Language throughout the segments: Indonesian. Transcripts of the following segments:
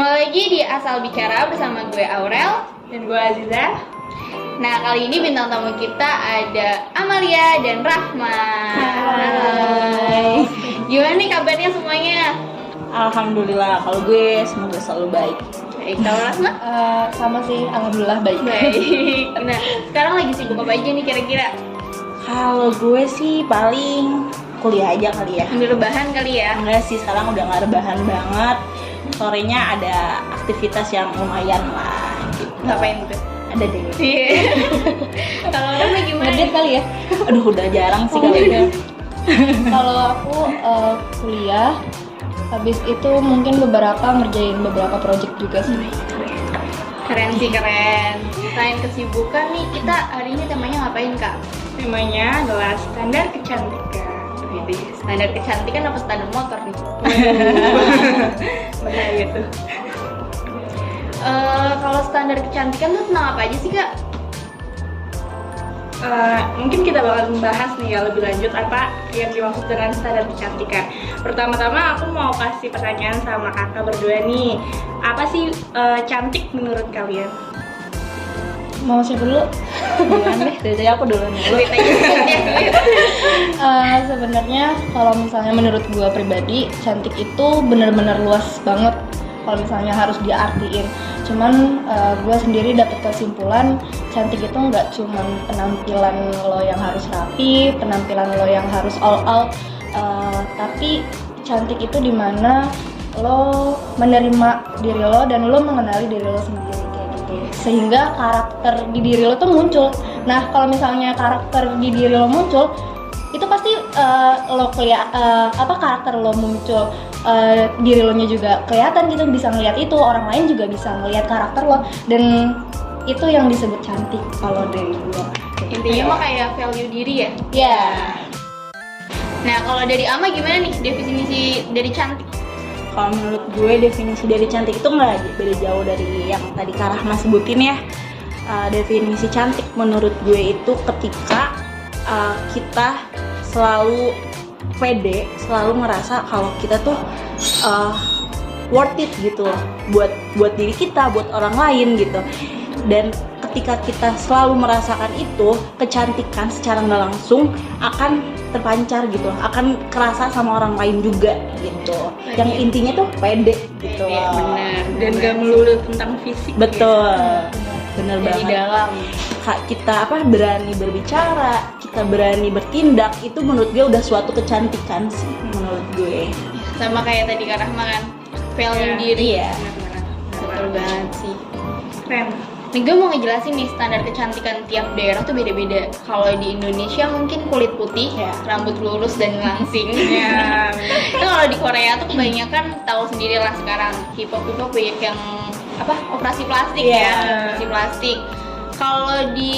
lagi di Asal Bicara bersama gue Aurel dan gue Aziza. Nah, kali ini bintang tamu kita ada Amalia dan Rahma. Hai. Gimana nih kabarnya semuanya? Alhamdulillah, kalau gue semoga selalu baik. Baik, kalau Rahma? Sama sih, alhamdulillah baik. Baik. Nah, sekarang lagi sibuk apa aja nih kira-kira? Kalau gue sih paling kuliah aja kali ya. Ambil rebahan kali ya? Enggak sih, sekarang udah gak rebahan banget. Sorenya ada aktivitas yang lumayan lah gitu. Ngapain tuh? Ada deh. Iya. Kalau Rahma gimana? Ngedit kali ya? Aduh, udah jarang sih Oh, kalau iya. itu. Kalau aku kuliah, habis itu mungkin ngerjain beberapa project juga sih. Keren sih, keren. Selain kesibukan nih, kita hari ini temanya ngapain, Kak? Temanya adalah standar kecantikan. Jadi, standar kecantikan apa standar motor nih? Benar gitu. Kalau standar kecantikan tuh tentang apa aja sih, Kak? Mungkin kita bakal membahas nih ya lebih lanjut apa yang dimaksud dengan standar kecantikan. Pertama-tama aku mau kasih pertanyaan sama kakak berdua nih. Apa sih cantik menurut kalian? Mau siapa dulu? Duluan deh, dari aku duluan dulu. Sebenarnya kalau misalnya menurut gua pribadi, cantik itu benar-benar luas banget. Kalau misalnya harus diartiin, cuman gue sendiri dapat kesimpulan cantik itu nggak cuman penampilan lo yang harus rapi, penampilan lo yang harus all out, tapi cantik itu dimana lo menerima diri lo dan lo mengenali diri lo sendiri kayak gitu, sehingga karakter di diri lo tuh muncul. Nah, kalau misalnya karakter di diri lo muncul, itu pasti karakter lo muncul, diri lo nya juga kelihatan gitu, bisa ngelihat itu, orang lain juga bisa ngelihat karakter lo, dan itu yang disebut cantik kalau dari gue. Intinya mah kayak value diri ya? Ya. Nah, kalau dari Ama gimana nih definisi dari cantik? Kalau menurut gue definisi dari cantik itu nggak beda jauh dari yang tadi Kak Rahma sebutin ya. Definisi cantik menurut gue itu ketika kita selalu pede, selalu merasa kalau kita tuh worth it gitu loh, buat diri kita, buat orang lain gitu. Dan ketika kita selalu merasakan itu, kecantikan secara nggak langsung akan terpancar gitu, akan kerasa sama orang lain juga gitu. Yang intinya tuh pede gitu. Bener. Dan gak melulu tentang fisik. Betul. Bener Dari banget. dalam. Kita berani berbicara, kita berani bertindak, itu menurut gue udah suatu kecantikan sih menurut gue. Sama kayak tadi Kak Rahma kan, value diri. Iya. Betul banget sih. Keren. Nih gue mau ngejelasin nih standar kecantikan tiap daerah tuh beda-beda. Kalau di Indonesia mungkin kulit putih, Ya. rambut lurus dan langsing. Ya. Itu kalau di Korea tuh kebanyakan tahu sendiri lah sekarang K-pop banyak yang operasi plastik Iya. ya, operasi plastik. Kalau di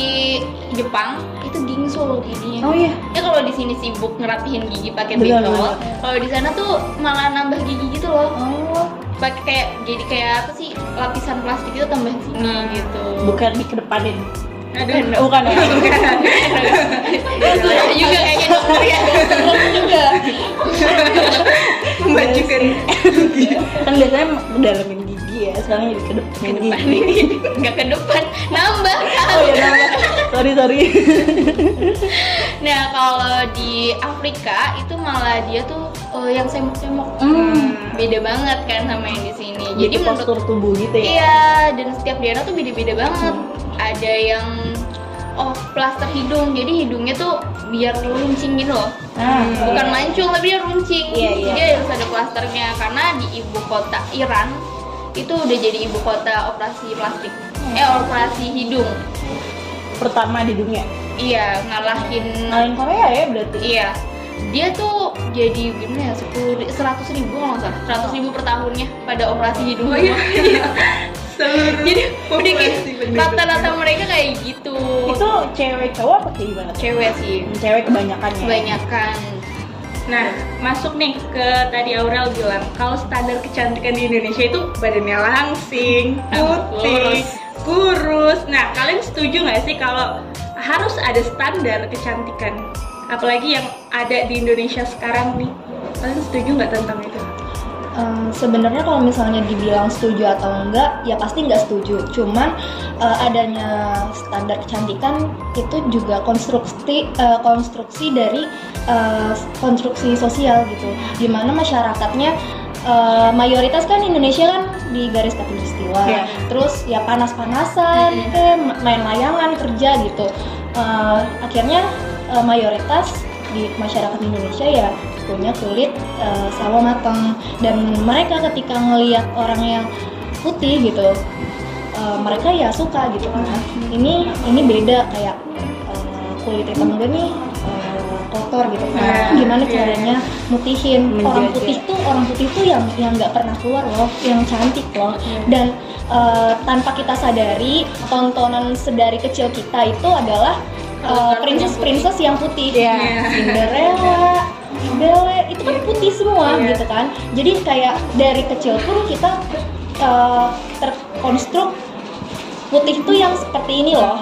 Jepang itu gingsul giginya. Oh iya. Ya kalau di sini sibuk ngerapihin gigi pakai Betul, bentol, betul. kalau di sana tuh malah nambah gigi gitu loh. Oh, Pakai kayak lapisan plastik itu tambah sini gitu. Bukan dikedepanin. Bukan ya. Susah juga kayaknya dokter ya. juga. Memajukan. Kan biasanya dalamin gigi ya, sekarang jadi kedepanin gigi. Nggak ke depan, nambah. Oh iya, sorry. Nah, kalau di Afrika itu malah dia tuh yang semok-semok. Beda banget kan sama yang di sini. Jadi postur tubuh gitu ya. Iya, dan setiap daerah tuh beda-beda banget. Ada yang plaster hidung, jadi hidungnya tuh biar runcing gitu loh. Bukan mancung tapi dia runcing. Iya. Jadi harus ada plasternya karena di ibu kota Iran itu udah jadi ibu kota operasi plastik. Operasi hidung. Pertama di dunia. Iya, ngalahin Korea ya berarti. Iya. Dia tuh jadi gimana ya, 100.000 kalau nggak salah, 100.000 per tahunnya pada operasi hidung. Oh iya. Jadi udah kayak rata-rata mereka kayak gitu. Itu cewek cowok apa kayak gimana? Cewek sih, Cewek kebanyakan ya. kebanyakan. Nah, masuk nih ke tadi Aurel bilang kalau standar kecantikan di Indonesia itu badannya langsing, putih, kurus. Nah, kalian setuju nggak sih kalau harus ada standar kecantikan? Apalagi yang ada di Indonesia sekarang nih. Kalian setuju nggak tentang itu? Sebenarnya kalau misalnya dibilang setuju atau enggak, ya pasti nggak setuju. Cuman adanya standar kecantikan itu juga konstruksi dari konstruksi sosial gitu. Dimana masyarakatnya mayoritas kan Indonesia kan di garis khatulistiwa. Yeah. Terus ya panas-panasan, kayak main layangan kerja gitu. Akhirnya mayoritas di masyarakat Indonesia ya punya kulit sawo matang, dan mereka ketika ngelihat orang yang putih gitu mereka ya suka gitu kan. Ini beda kayak kulit hitam gue nih kotor gitu kan. Gimana caranya mutihin orang putih tuh yang nggak pernah keluar loh, yang cantik loh. Dan tanpa kita sadari tontonan sedari kecil kita itu adalah princess yang putih. Cinderella, Belle itu kan putih semua gitu kan. Jadi kayak dari kecil pun kita terkonstruk putih tuh yang seperti ini loh.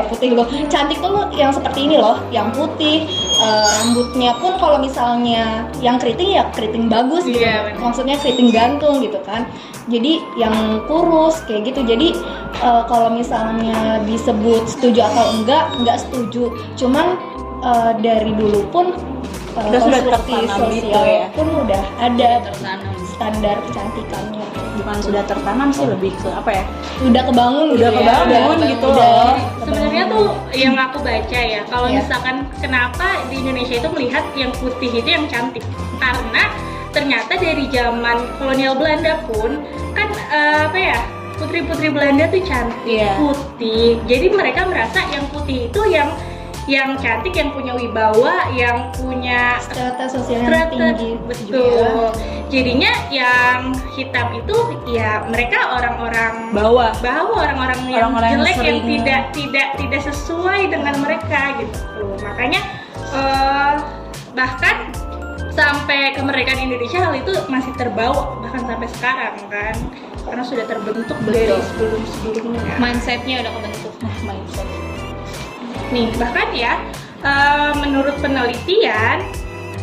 Putih loh. Cantik tuh yang seperti ini loh, yang putih. Rambutnya pun kalau misalnya yang keriting ya keriting bagus gitu. Maksudnya keriting gantung gitu kan. Jadi yang kurus kayak gitu. Jadi kalau misalnya disebut setuju atau enggak setuju. Cuman dari dulu pun konstruksi sosial ya. pun udah ada standar kecantikannya. Bukan sudah tertanam sih, lebih ke apa ya? Udah kebangun gitu loh. Sebenarnya tuh yang aku baca ya, kalau misalkan kenapa di Indonesia itu melihat yang putih itu yang cantik, karena ternyata dari zaman kolonial Belanda pun kan putri-putri Belanda tuh cantik, putih. Jadi mereka merasa yang putih itu yang cantik, yang punya wibawa, yang punya strata sosial yang tinggi. Betul. Jadinya yang hitam itu ya mereka orang-orang bawah, orang-orang yang jelek, yang tidak sesuai dengan mereka gitu. Makanya bahkan sampai kemerdekaan Indonesia hal itu masih terbawa bahkan sampai sekarang kan, karena sudah terbentuk dari sebelum-sebelumnya. Mindsetnya udah kebentuk. Mindset. Nih, bahkan ya menurut penelitian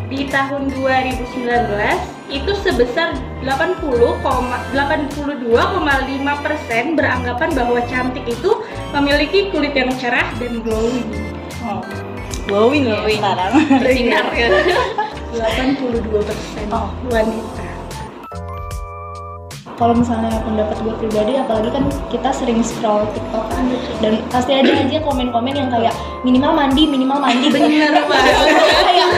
di tahun 2019 itu sebesar 82,5% beranggapan bahwa cantik itu memiliki kulit yang cerah dan glowing. Glowing ya sekarang. Bersinar ya. 82% wanita. Kalau misalnya pendapat gue pribadi, apalagi kan kita sering scroll TikTok kan, dan pasti ada aja komen-komen yang kayak minimal mandi bener banget. Kayak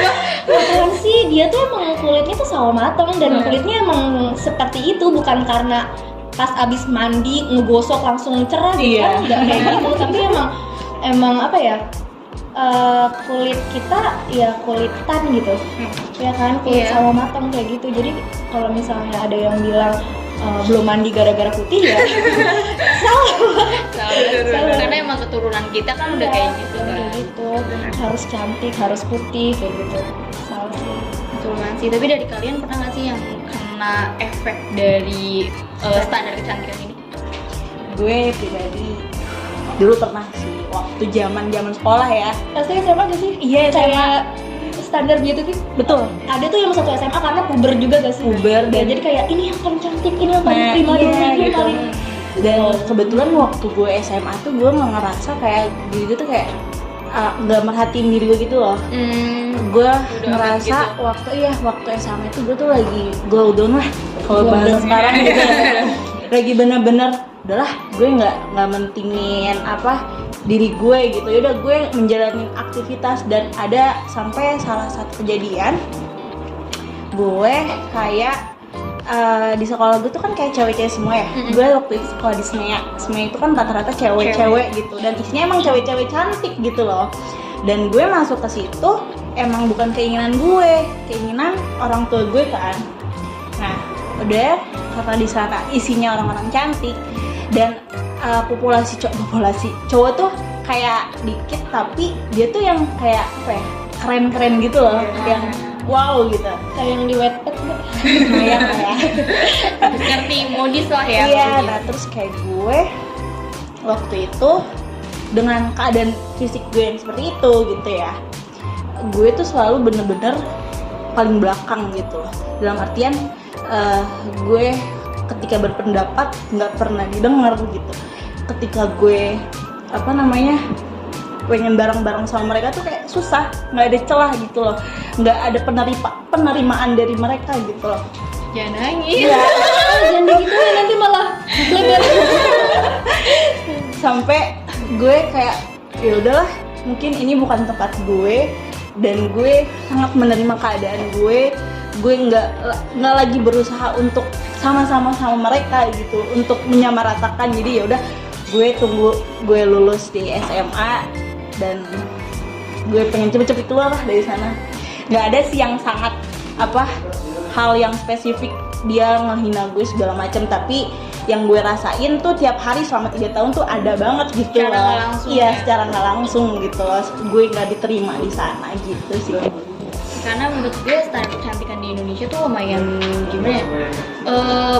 apaan sih, dia tuh emang kulitnya tuh sawo matang dan kulitnya emang seperti itu, bukan karena pas abis mandi ngegosok langsung cerah gitu kan, nggak kayak gitu. Tapi emang apa ya, kulit kita ya kulit tan gitu, ya kan, kulit sawo matang kayak gitu. Jadi kalau misalnya ada yang bilang belum mandi gara-gara putih ya salah. Karena emang keturunan kita kan udah kayak gitu kan. Harus cantik, harus putih kayak gitu. Salah sih. Betul banget sih. Tapi dari kalian pernah nggak sih yang kena efek dari standar kecantikan ini? Gue pribadi dulu pernah sih, waktu zaman sekolah ya. Pasti SMA gak sih? Iya, kayak standar gitu tuh. Betul. Ada tuh yang satu SMA karena puber juga gak sih? Puber, dan jadi kayak ini yang paling cantik, ini yang paling prima dona, ini gitu. paling. Dan kebetulan waktu gue SMA tuh gue ngerasa kayak gitu tuh kayak nggak merhatiin diri gue gitu loh. Gue ngerasa gitu. waktu SMA itu gue tuh lagi glow down lah kalau bahasa sekarang gitu. Lagi bener-bener udahlah gue nggak mentingin diri gue gitu. Yaudah gue menjalani aktivitas, dan ada sampai salah satu kejadian gue kayak di sekolah gue tuh kan kayak cewek-cewek semua ya. Gue waktu itu sekolah di SMEA itu kan rata-rata cewek-cewek gitu, dan isinya emang cewek-cewek cantik gitu loh. Dan gue masuk ke situ emang bukan keinginan gue, keinginan orang tua gue kan. Nah udah, karena di sana isinya orang-orang cantik dan populasi cowok tuh kayak dikit, tapi dia tuh yang kayak keren-keren gitu loh, yang wow gitu, Kayak yang di Wattpad nggak? lumayan ya. Ngerti modis lah ya. Iya, nah terus kayak gue waktu itu dengan keadaan fisik gue yang seperti itu gitu ya, gue tuh selalu bener-bener paling belakang gitu. Dalam artian gue ketika berpendapat nggak pernah didengar gitu. Ketika gue pengen bareng-bareng sama mereka tuh kayak susah, nggak ada celah gitu loh, nggak ada penerimaan dari mereka gitu loh. Jangan nangis. Iya. Jangan gitu ya, nanti malah lebar. Sampai gue kayak ya udahlah, mungkin ini bukan tempat gue, dan gue sangat menerima keadaan gue nggak lagi berusaha untuk sama-sama mereka gitu untuk menyamaratakan. Jadi ya udah, gue tunggu gue lulus di SMA dan gue pengen cepet-cepet keluar lah dari sana. Nggak ada sih yang sangat hal yang spesifik dia ngehina gue segala macam, tapi yang gue rasain tuh tiap hari selama 3 tahun tuh ada banget gitu secara nggak langsung. Iya, secara nggak langsung gitu loh, gue nggak diterima di sana gitu sih. Karena menurut gue standar kecantikan di Indonesia tuh lumayan gimana ya,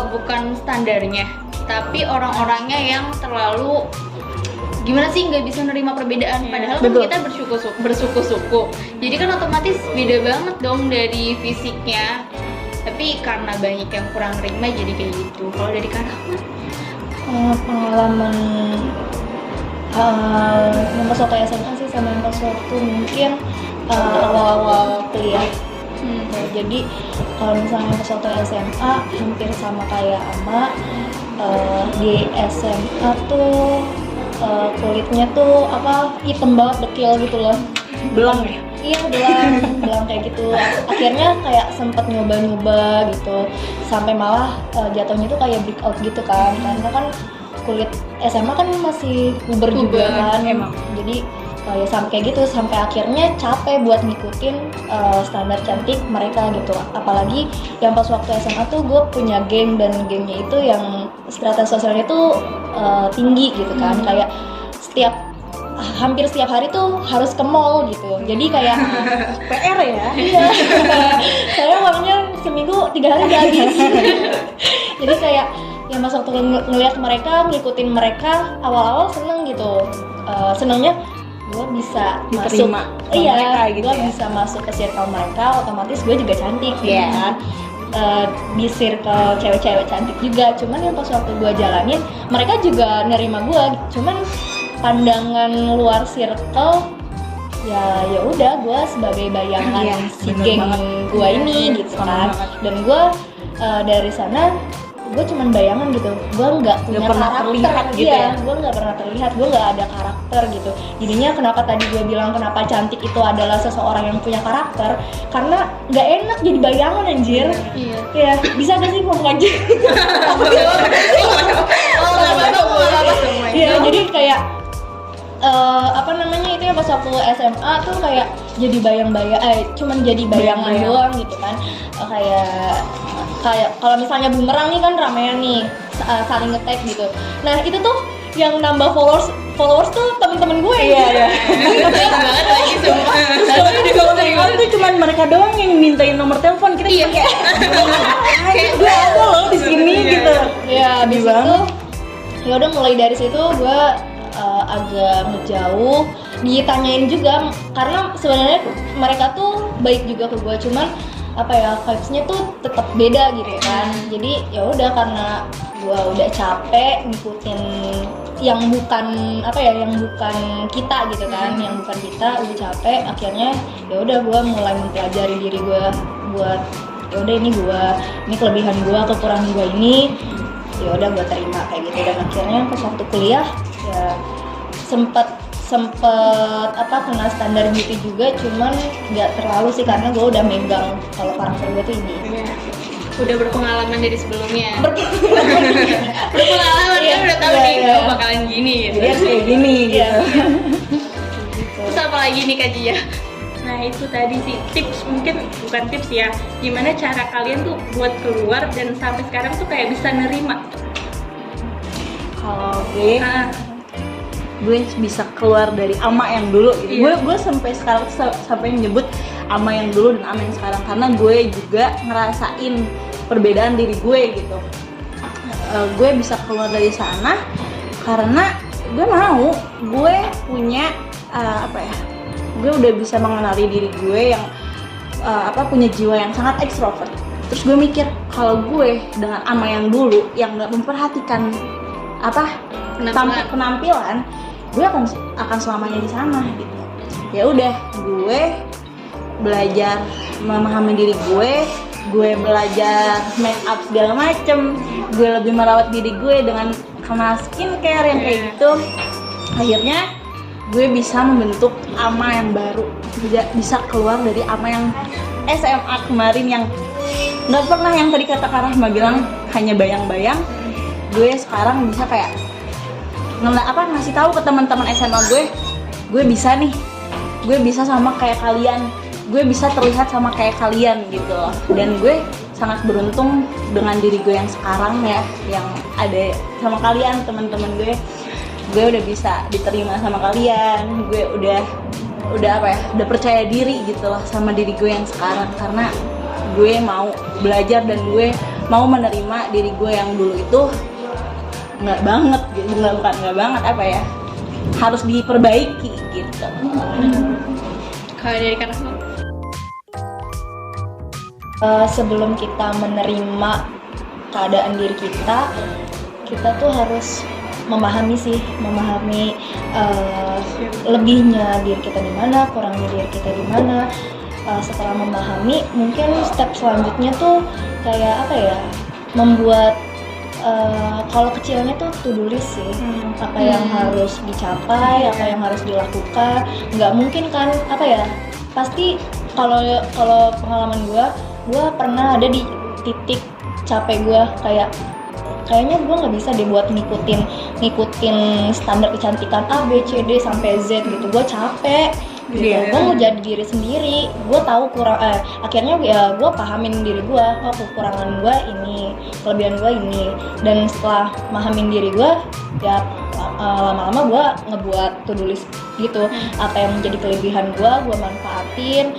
bukan standarnya, tapi orang-orangnya yang terlalu gimana sih, nggak bisa nerima perbedaan. Padahal kan kita bersuku-suku, jadi kan otomatis beda banget dong dari fisiknya. Tapi karena banyak yang kurang nerima jadi kayak gitu. Kalau dari Karahma? Pengalaman yang pas waktu SMA sih sama yang pas waktu mungkin awal-awal kuliah. Ya, jadi kalau misalnya pas waktu SMA hampir sama kayak Ama, di SMA tuh kulitnya tuh hitam banget, dekil gitu loh. Belang ya? Iya, belang kayak gitu. Akhirnya kayak sempet nyoba-nyoba gitu, sampai malah jatuhnya tuh kayak breakout gitu kan, karena kan kulit SMA kan masih puber juga kan, emang. Jadi ya sampai kayak gitu, sampai akhirnya capek buat ngikutin standar cantik mereka gitu. Apalagi yang pas waktu SMA tuh gue punya geng, dan gengnya itu yang strata sosialnya tuh tinggi gitu kan, kayak hampir setiap hari tuh harus ke mall gitu. Jadi kayak PR ya? Iya. Saya uangnya seminggu 3 hari udah habis. Jadi kayak ya mas waktu ngelihat mereka, ngikutin mereka, awal-awal seneng gitu. Senengnya gue bisa diterima masuk, mereka gitu gue ya? bisa masuk ke circle mereka, otomatis gue juga cantik gitu kan. Di circle cewek-cewek cantik juga. Cuman yang pas waktu gue jalanin, mereka juga nerima gue. Cuman pandangan luar circle ya udah, gue sebagai bayangan si geng gue ini gitu kan. Dan gue dari sana gue cuman bayangan gitu, gue nggak punya karakter gitu ya? Gue nggak pernah terlihat, gue nggak ada karakter gitu. Jadinya kenapa tadi gue bilang kenapa cantik itu adalah seseorang yang punya karakter, karena nggak enak jadi bayangan anjir. Iya. Ya bisa gak sih ngomong aja? Iya, jadi kayak itu ya pas waktu SMA tuh kayak jadi cuman jadi bayangan doang gitu kan. Kayak kalau misalnya bumerang nih kan ramean nih, saling nge-tag gitu. Nah itu tuh yang nambah followers tuh temen-temen gue. Iya. banget lagi semua. Soalnya di kawan tuh cuman mereka doang yang mintain nomor telepon, kita cuma kayak gue ada loh di sini gitu. Ya abis itu ya udah mulai dari situ gue agak menjauh, ditanyain juga karena sebenarnya mereka tuh baik juga ke gue, cuman vibes-nya tuh tetap beda gitu kan. Jadi ya udah, karena gue udah capek ngikutin yang bukan kita gitu kan, yang bukan kita, udah capek. Akhirnya ya udah gue mulai mempelajari diri gue buat ya udah ini kelebihan gue, kekurangan gue ini, ya udah gue terima kayak gitu. Dan akhirnya pas waktu kuliah ya sempet kena standar beauty juga, cuman nggak terlalu sih karena gue udah megang kalau karakter gue tuh ini. Udah berpengalaman dari sebelumnya. Berpengalaman kan udah tahu nih gue bakalan gini gitu. Jadi harus kayak gini gitu. Terus apa lagi nih Kak Jia? Nah itu tadi sih tips, mungkin bukan tips ya, gimana cara kalian tuh buat keluar dan sampai sekarang tuh kayak bisa nerima. Kalau gue bisa keluar dari Ama yang dulu gitu. Gue sampai sekarang sampai menyebut Ama yang dulu dan Ama yang sekarang, karena gue juga ngerasain perbedaan diri gue gitu. Gue bisa keluar dari sana karena gue punya gue udah bisa mengenali diri gue yang punya jiwa yang sangat ekstrovert. Terus gue mikir kalau gue dengan ama yang dulu yang nggak memperhatikan penampilan, gue akan selamanya di sana gitu. Ya udah, gue belajar memahami diri gue belajar make up segala macem, gue lebih merawat diri gue dengan kenal skincare yang kayak gitu. Akhirnya gue bisa membentuk ama yang baru, bisa keluar dari ama yang SMA kemarin yang nggak pernah, yang tadi kata Kak Rahma bilang hanya bayang-bayang. Gue sekarang bisa kayak ngasih tahu ke teman-teman SMA gue bisa nih, gue bisa sama kayak kalian, gue bisa terlihat sama kayak kalian gitu loh. Dan gue sangat beruntung dengan diri gue yang sekarang ya, yang ada sama kalian teman-teman gue udah bisa diterima sama kalian, gue udah percaya diri gitu loh sama diri gue yang sekarang, karena gue mau belajar dan gue mau menerima diri gue yang dulu itu nggak banget gitu, bukan nggak banget harus diperbaiki gitu. Kalau dari Kak Rahma? Sebelum kita menerima keadaan diri kita tuh harus memahami lebihnya diri kita di mana, kurangnya diri kita di mana. Setelah memahami, mungkin step selanjutnya tuh kayak membuat kalau kecilnya tuh to-do list sih, apa yang harus dicapai, apa yang harus dilakukan. Nggak mungkin kan pasti kalau pengalaman gue pernah ada di titik capek gue, kayaknya gue nggak bisa deh buat ngikutin standar kecantikan A, B, C, D sampai Z gitu. Gue capek gitu. Gue mau jadi diri sendiri. Gue tahu akhirnya ya gue pahamin diri gue, kekurangan gue ini, kelebihan gue ini. Dan setelah pahamin diri gue, ya lama-lama gue ngebuat to-do list gitu. Apa yang menjadi kelebihan gue manfaatin.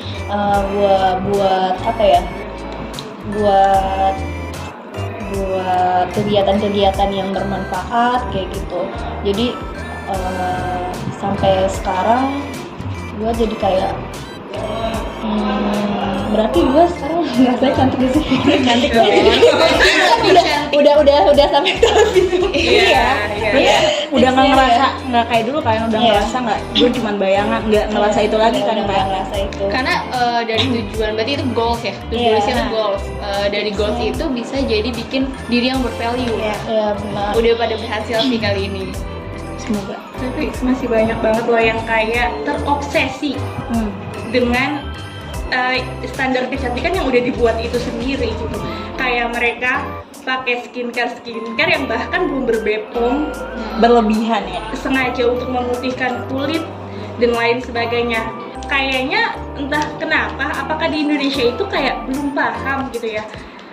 Buat kegiatan-kegiatan yang bermanfaat kayak gitu. Jadi sampai sekarang gue jadi kayak berarti gue sekarang ngerasa cantik gak sih? Cantik udah sampai televisi. Iya. Udah nggak ngerasa nggak kayak dulu kan, udah ngerasa nggak, gue cuman bayangan, nggak ngerasa itu lagi kan, kayak ngerasa itu. Karena dari tujuan, berarti itu goals ya, tujuannya itu goals. Dari goals itu bisa jadi bikin diri yang bervalue. Iya benar. Udah pada berhasil sih kali ini. semoga. Tapi masih banyak banget loh yang kayak terobsesi dengan standar kecantikan yang udah dibuat itu sendiri gitu. Kayak mereka pakai skincare yang bahkan belum berbepom, Berlebihan ya. sengaja untuk memutihkan kulit dan lain sebagainya. Kayaknya entah kenapa, apakah di Indonesia itu kayak belum paham gitu ya,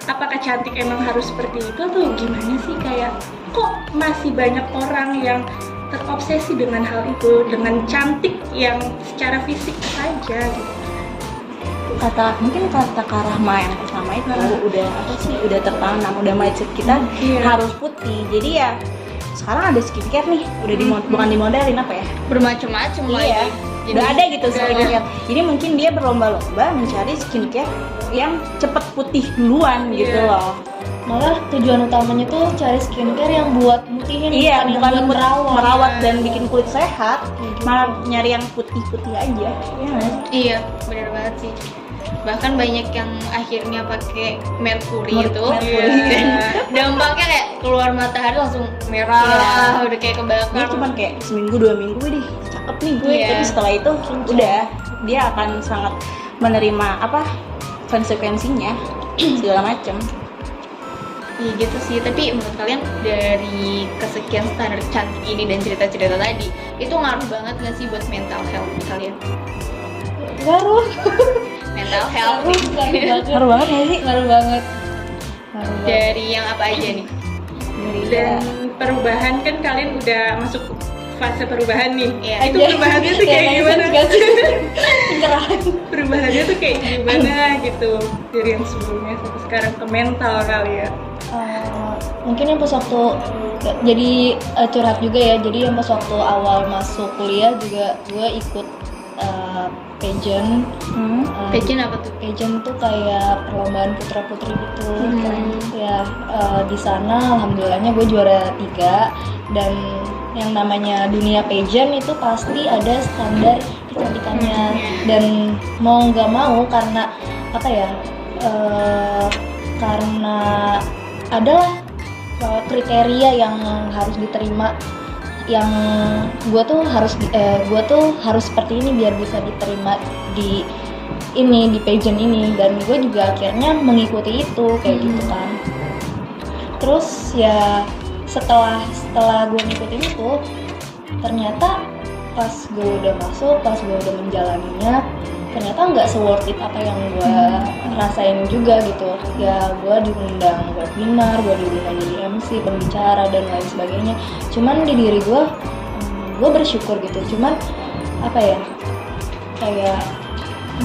apakah cantik emang harus seperti itu atau gimana sih, kayak kok masih banyak orang yang terobsesi dengan hal itu, dengan cantik yang secara fisik saja gitu. Mungkin kata Kak Rahma yang pertama itu udah tertanam, udah mindset kita harus putih. Jadi ya sekarang ada skincare nih, udah bukan dimodalin Bermacam-macam lah ya. Jadi udah ada gitu skincare. Jadi mungkin dia berlomba-lomba mencari skincare yang cepet putih duluan gitu loh. Malah tujuan utamanya tuh cari skincare yang buat mutihin, bukan merawat dan bikin kulit sehat, malah nyari yang putih-putih aja. Iya, benar banget sih. Bahkan banyak yang akhirnya pakai merkuri itu, dan dampaknya kayak keluar matahari langsung merah, udah kayak kebakar. Dia cuma kayak seminggu 2 minggu deh, cakep nih gue. Tapi setelah itu udah dia akan sangat menerima konsekuensinya segala macem. Iya gitu sih. Tapi menurut kalian dari kesekian standar cantik ini dan cerita-cerita tadi, itu ngaruh banget nggak sih buat mental health kalian? Ngaruh. Mental health Ngaruh banget ya sih? Ngaruh banget. Dari yang apa aja nih? Dan perubahan kan kalian udah masuk fase perubahan nih. Iya. Itu perubahannya tuh kayak gimana? Pencerahan. Perubahannya tuh kayak gimana gitu dari yang sebelumnya sampai sekarang ke mental kali ya? Mungkin yang pas waktu jadi curhat juga ya. Jadi yang pas waktu awal masuk kuliah juga gue ikut pageant. Pageant apa tuh? Pageant tuh kayak perlombaan putra-putri gitu. Ya di sana alhamdulillahnya gue juara 3, dan yang namanya dunia pageant itu pasti ada standar kecantikannya, dan mau nggak mau karena apa ya, karena adalah kriteria yang harus diterima, yang gue tuh harus seperti ini biar bisa diterima di pageant ini, dan gue juga akhirnya mengikuti itu kayak gitu kan. Terus ya setelah gue ngikutin itu, ternyata pas gue udah masuk, pas gue udah menjalaninya, ternyata nggak se-worth it apa yang gue rasain juga gitu. Ya gue diundang webinar, gue diundang jadi MC, pembicara dan lain sebagainya. Cuman di diri gue bersyukur gitu. Cuman apa ya, kayak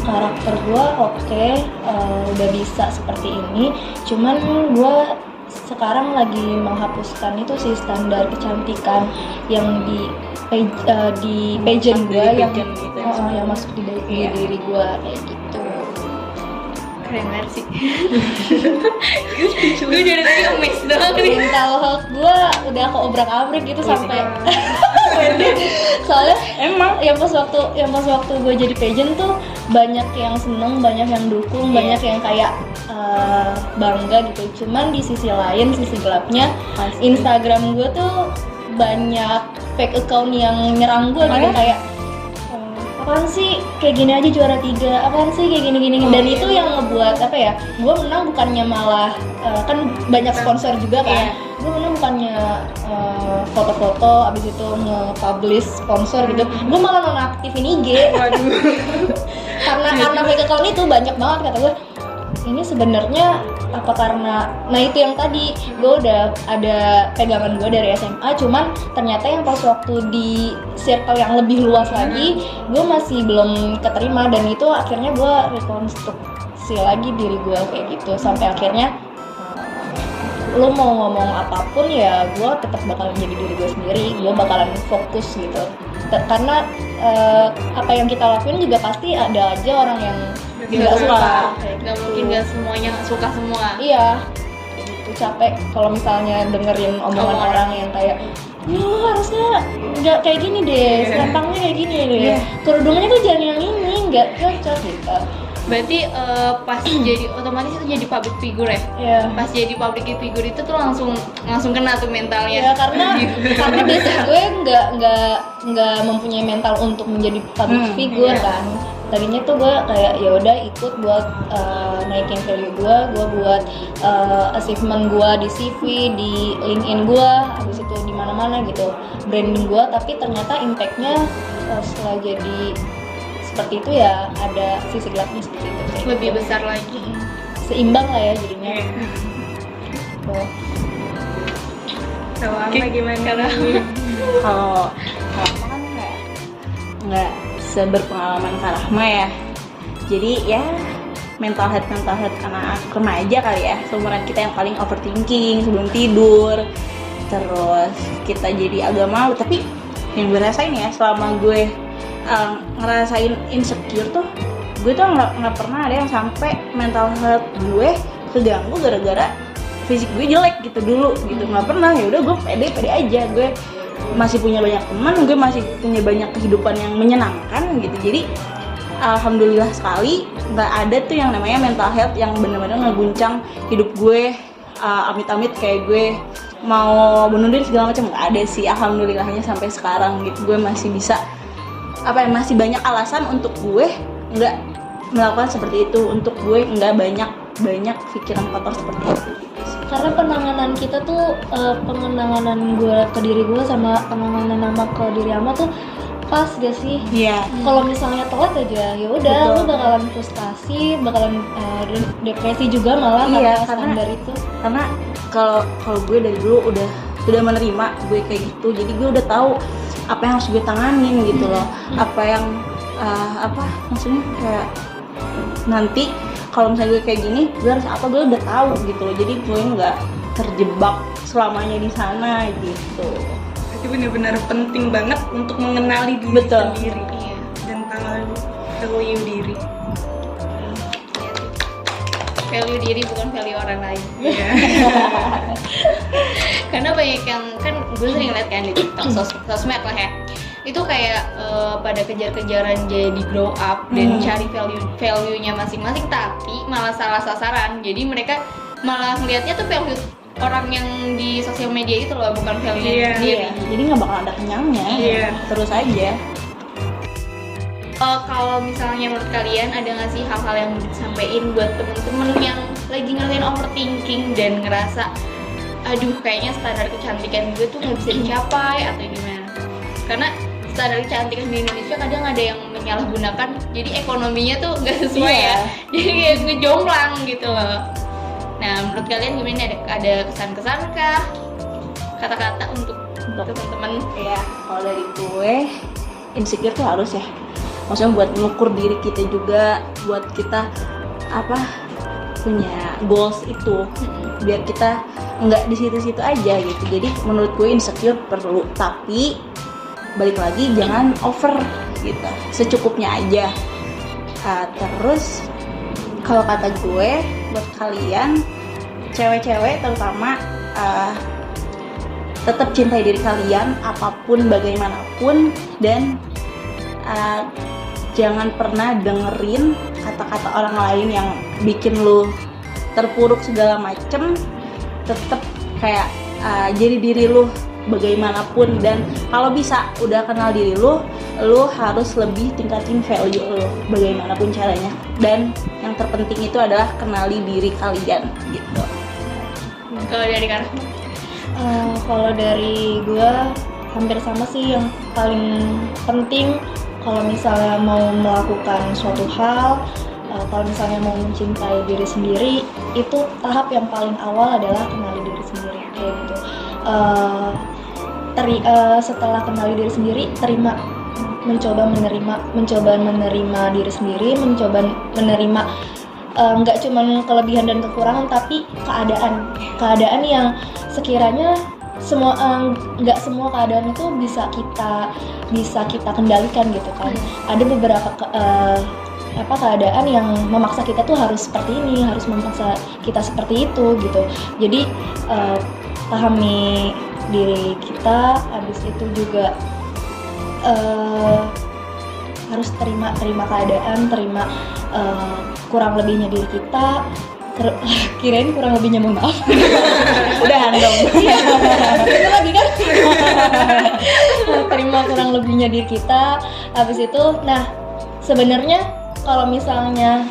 karakter gue oke, udah bisa seperti ini. Cuman gue sekarang lagi menghapuskan itu sih standar kecantikan yang di pageant gue, yang gitu, yang masuk di diri gue kayak gitu. Keren banget sih. Gue dari tadi amazed banget nih. Mental health gue udah keobrak-abrik gitu sampai soalnya emang yang pas waktu gue jadi pageant tuh banyak yang seneng, banyak yang dukung, banyak yang kayak bangga gitu. Cuman di sisi lain, sisi gelapnya, Instagram gue tuh banyak fake account yang nyerang gue gitu, kayak apaan sih kayak gini aja juara 3, apaan sih kayak gini. Dan itu yang ngebuat apa ya, gue menang bukannya malah kan banyak sponsor juga kan, gue menang bukannya foto-foto abis itu nge-publish sponsor gitu, gue malah nonaktifin IG. karena fake account itu banyak banget, kata gue ini sebenarnya apa karena, nah itu yang tadi gue udah ada pegangan gue dari SMA, cuman ternyata yang pas waktu di circle yang lebih luas lagi gue masih belum keterima, dan itu akhirnya gue rekonstruksi lagi diri gue kayak gitu, sampai akhirnya lo mau ngomong apapun ya gue tetap bakalan jadi diri gue sendiri, gue bakalan fokus gitu. Karena apa yang kita lakuin juga pasti ada aja orang yang nggak suka, Nggak mungkin nggak semuanya suka semua. iya itu capek kalau misalnya dengerin omongan orang yang kayak lo harusnya nggak kayak gini deh, serampangnya kayak gini deh, kerudungnya tuh jangan yang ini, nggak cocok gitu. Berarti pas jadi otomatis itu jadi public figure ya? Iya. Pas jadi public figure itu tuh langsung kena tuh mentalnya. Ya karena basic gue nggak mempunyai mental untuk menjadi public figure kan. Tadinya tuh gue kayak ya udah ikut buat naikin value gue buat achievement gue di CV, di LinkedIn gue, habis itu di mana-mana gitu, branding gue. Tapi ternyata impactnya setelah jadi seperti itu ya ada sisi gelapnya seperti itu. Lebih besar lagi. Seimbang lah ya jadinya. Kalau Ama gimana? Kalau Rahma kan nggak seberpengalaman Kak Rahma ya. Jadi ya mental health anak remaja kali ya, seumuran kita yang paling overthinking sebelum tidur. Terus kita jadi agak malu, tapi yang gue rasain ya selama gue ngerasain insecure tuh, gue tuh nggak pernah ada yang sampai mental health gue keganggu gara-gara fisik gue jelek gitu dulu gitu, nggak pernah. Ya udah gue pede aja, gue masih punya banyak teman, gue masih punya banyak kehidupan yang menyenangkan gitu. Jadi alhamdulillah sekali nggak ada tuh yang namanya mental health yang benar-benar ngeguncang hidup gue, amit-amit kayak gue mau bunuh diri segala macam, nggak ada sih alhamdulillahnya sampai sekarang gitu. Gue masih bisa masih banyak alasan untuk gue nggak melakukan seperti itu, untuk gue nggak banyak pikiran kotor seperti itu. Karena penanganan kita tuh penanganan gue ke diri gue sama penanganan nama ke diri Ama tuh pas gak sih? Iya. Kalau misalnya telat aja ya udah lu bakalan frustasi, bakalan depresi juga malah karena standar itu. Karena kalau gue dari dulu udah menerima gue kayak gitu, jadi gue udah tahu apa yang harus gue tanganin gitu loh. Apa yang maksudnya kayak nanti kalau misalnya gue kayak gini gue harus apa, gue udah tahu gitu loh. Jadi gue nggak terjebak selamanya di sana gitu. Itu benar-benar penting banget untuk mengenali diri sendiri dan tahu value diri. Value diri bukan value orang lain. Iya. Karena banyak yang kan gue sering lihat kan di TikTok, sosmed lah ya. Itu kayak pada kejar-kejaran jadi grow up dan cari value-nya masing-masing, tapi malah salah sasaran. Jadi mereka malah ngelihatnya tuh value orang yang di sosial media itu loh, bukan value-nya sendiri. Jadi nggak bakal ada kenyangnya. Iya. Terus aja. Kalau misalnya menurut kalian ada nggak sih hal-hal yang mau disampaikan buat temen-temen yang lagi ngelakuin overthinking dan ngerasa aduh kayaknya standar kecantikan gue tuh nggak bisa dicapai atau gimana? Karena standar kecantikan di Indonesia kadang ada yang menyalahgunakan, jadi ekonominya tuh nggak sesuai ya, jadi kayak ngejomplang gitu loh. Nah menurut kalian gimana, ada kesan-kesan kah, kata-kata untuk teman-teman? Ya kalau dari gue insecure tuh harus ya, maksudnya buat mengukur diri kita juga, buat kita punya goals itu, biar kita nggak di situ-situ aja gitu. Jadi menurut gue insecure perlu, tapi balik lagi jangan over gitu, secukupnya aja. Terus kalau kata gue buat kalian cewek-cewek terutama, tetap cintai diri kalian apapun bagaimanapun, dan jangan pernah dengerin kata-kata orang lain yang bikin lu terpuruk segala macem. Tetap kayak jadi diri lu bagaimanapun, dan kalau bisa udah kenal diri lu harus lebih tingkatin value lu bagaimanapun caranya, dan yang terpenting itu adalah kenali diri kalian gitu. Kalau dari Kara? Kalau dari gue hampir sama sih, yang paling penting kalau misalnya mau melakukan suatu hal, kalau misalnya mau mencintai diri sendiri, itu tahap yang paling awal adalah kenali diri sendiri kayak gitu. Setelah kenali diri sendiri, mencoba menerima diri sendiri, mencoba menerima nggak cuma kelebihan dan kekurangan, tapi keadaan yang sekiranya nggak semua keadaan itu bisa kita kendalikan gitu kan. Ada beberapa keadaan yang memaksa kita tuh harus seperti ini, harus memaksa kita seperti itu gitu. Jadi pahami diri kita, habis itu juga harus terima keadaan, terima kurang lebihnya diri kita. Kirain kurang lebihnya, mohon maaf. Udahan dong. Itu lagi kan. Terima kurang lebihnya diri kita. Habis itu, nah sebenarnya kalau misalnya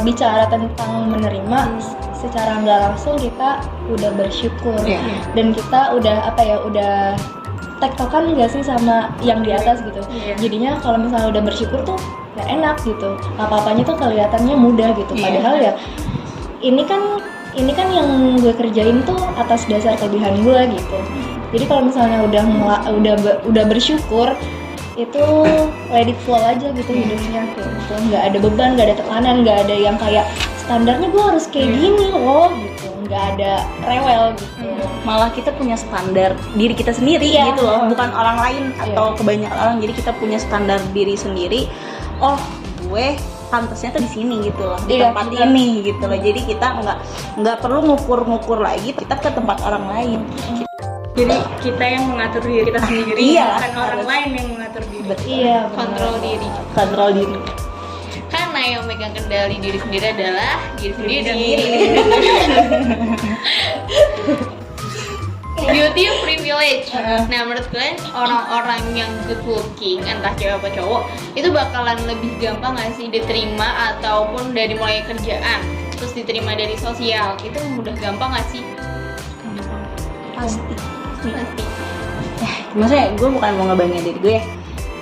bicara tentang menerima, secara nggak langsung kita udah bersyukur, dan kita udah udah tektokan nggak sih sama yang di atas gitu. Jadinya kalau misalnya udah bersyukur tuh nggak enak gitu. Apa-apanya tuh kelihatannya mudah gitu. Padahal ya ini kan yang gue kerjain tuh atas dasar kelebihan gue gitu. Jadi kalau misalnya udah bersyukur, itu let it flow aja gitu hidupnya kayak gitu. Nggak ada beban, nggak ada tekanan, nggak ada yang kayak standarnya gue harus kayak gini loh gitu. Nggak ada rewel gitu. Malah kita punya standar diri kita sendiri gitu loh, bukan orang lain atau kebanyakan orang. Jadi kita punya standar diri sendiri. Oh, gue pantasnya tuh di sini gitu loh, di tempat ini gitu loh. Jadi kita nggak perlu ngukur lagi kita ke tempat orang lain. Jadi kita yang mengatur diri kita sendiri, bukan orang lain yang mengatur diri. Iya, Kontrol diri. Karena yang megang kendali diri sendiri adalah diri sendiri. Beauty privilege. Nah menurut kalian orang-orang yang good looking, entah cewek apa cowok, itu bakalan lebih gampang nggak sih diterima, ataupun dari mulai kerjaan terus diterima dari sosial, itu mudah gampang nggak sih? Pasti. Maksudnya gue bukan mau ngebanggain diri gue ya,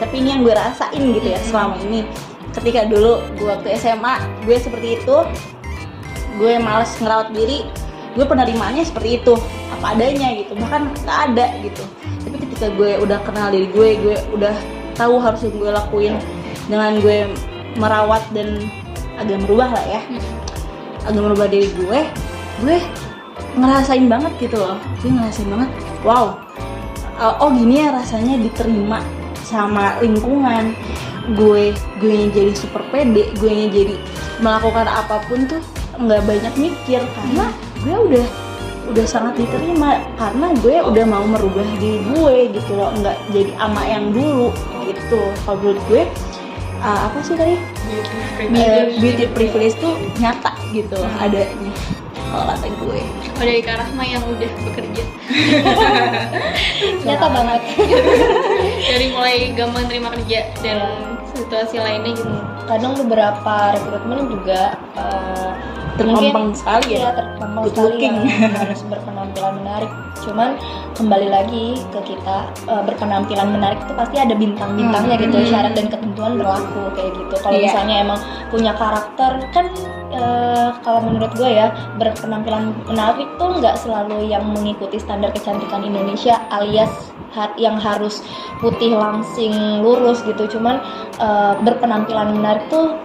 tapi ini yang gue rasain gitu ya selama ini. Ketika dulu gue ke SMA, gue seperti itu, gue malas ngerawat diri, gue penerimaannya seperti itu, apa adanya gitu, bahkan nggak ada gitu. Tapi ketika gue udah kenal diri gue udah tahu harus yang gue lakuin, dengan gue merawat dan agak merubah lah ya, agak merubah diri gue ngerasain banget gitu loh. Gue ngerasain banget, wow, oh gini ya rasanya diterima sama lingkungan. Gue gue jadi super pede, gue jadi melakukan apapun tuh nggak banyak mikir karena gue udah sangat diterima karena gue udah mau merubah diri gue gitu loh, nggak jadi ama yang dulu gitu. Kalau menurut gue apa sih tadi beauty privilege tuh nyata gitu adanya kalau kata gue. Dari Kak Rahma yang udah bekerja Nyata banget. dari mulai gampang terima kerja dan situasi lainnya gitu. Kadang beberapa rekrutmen juga Terpampang sekali ya, terpampang good sekali looking. yang harus berpenampilan menarik. Cuman kembali lagi ke kita, berpenampilan menarik itu pasti ada bintang-bintangnya gitu, syarat dan ketentuan berlaku kayak gitu. Kalau misalnya emang punya karakter kan, kalau menurut gue ya, berpenampilan menarik tuh nggak selalu yang mengikuti standar kecantikan Indonesia alias yang harus putih langsing lurus gitu. Cuman berpenampilan menarik tuh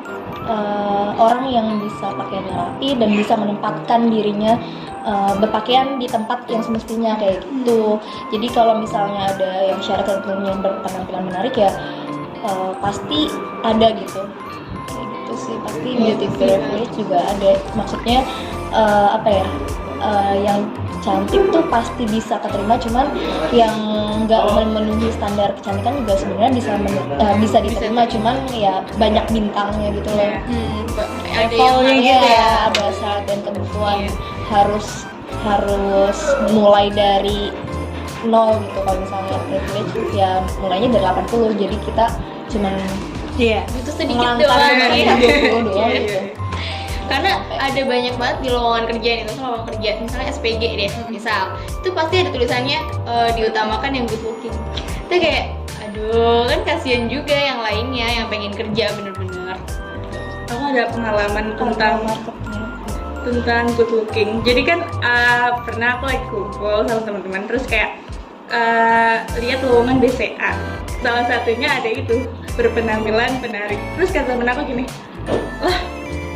orang yang bisa pakaiannya rapi dan bisa menempatkan dirinya berpakaian di tempat yang semestinya kayak gitu. Jadi kalau misalnya ada yang syarat ketentuan berpenampilan menarik ya pasti ada gitu. Kayak gitu sih, pasti beauty privilege juga ada. Maksudnya yang cantik tuh pasti bisa keterima, cuman yang nggak memenuhi standar kecantikan juga sebenarnya bisa diterima, cuman ya banyak bintangnya gitu loh. Ada yang Levelnya harus gitu ya, ada syarat dan kebutuhan harus mulai dari 0 gitu. Kalau misalnya privilege ya mulainya dari 80, jadi kita cuman itu sedikit melangkah doang cuma 20 doang gitu. Karena ada banyak banget di lowongan kerja nih, misalnya lowongan kerja misalnya SPG deh, misal itu pasti ada tulisannya diutamakan yang good looking. Itu kayak aduh, kan kasihan juga yang lainnya yang pengen kerja bener-bener. Aku ada pengalaman tentang good looking. Jadi kan pernah aku lagi kumpul sama teman-teman, terus kayak lihat lowongan BCA. Salah satunya ada itu, berpenampilan menarik. Terus kata temen aku gini,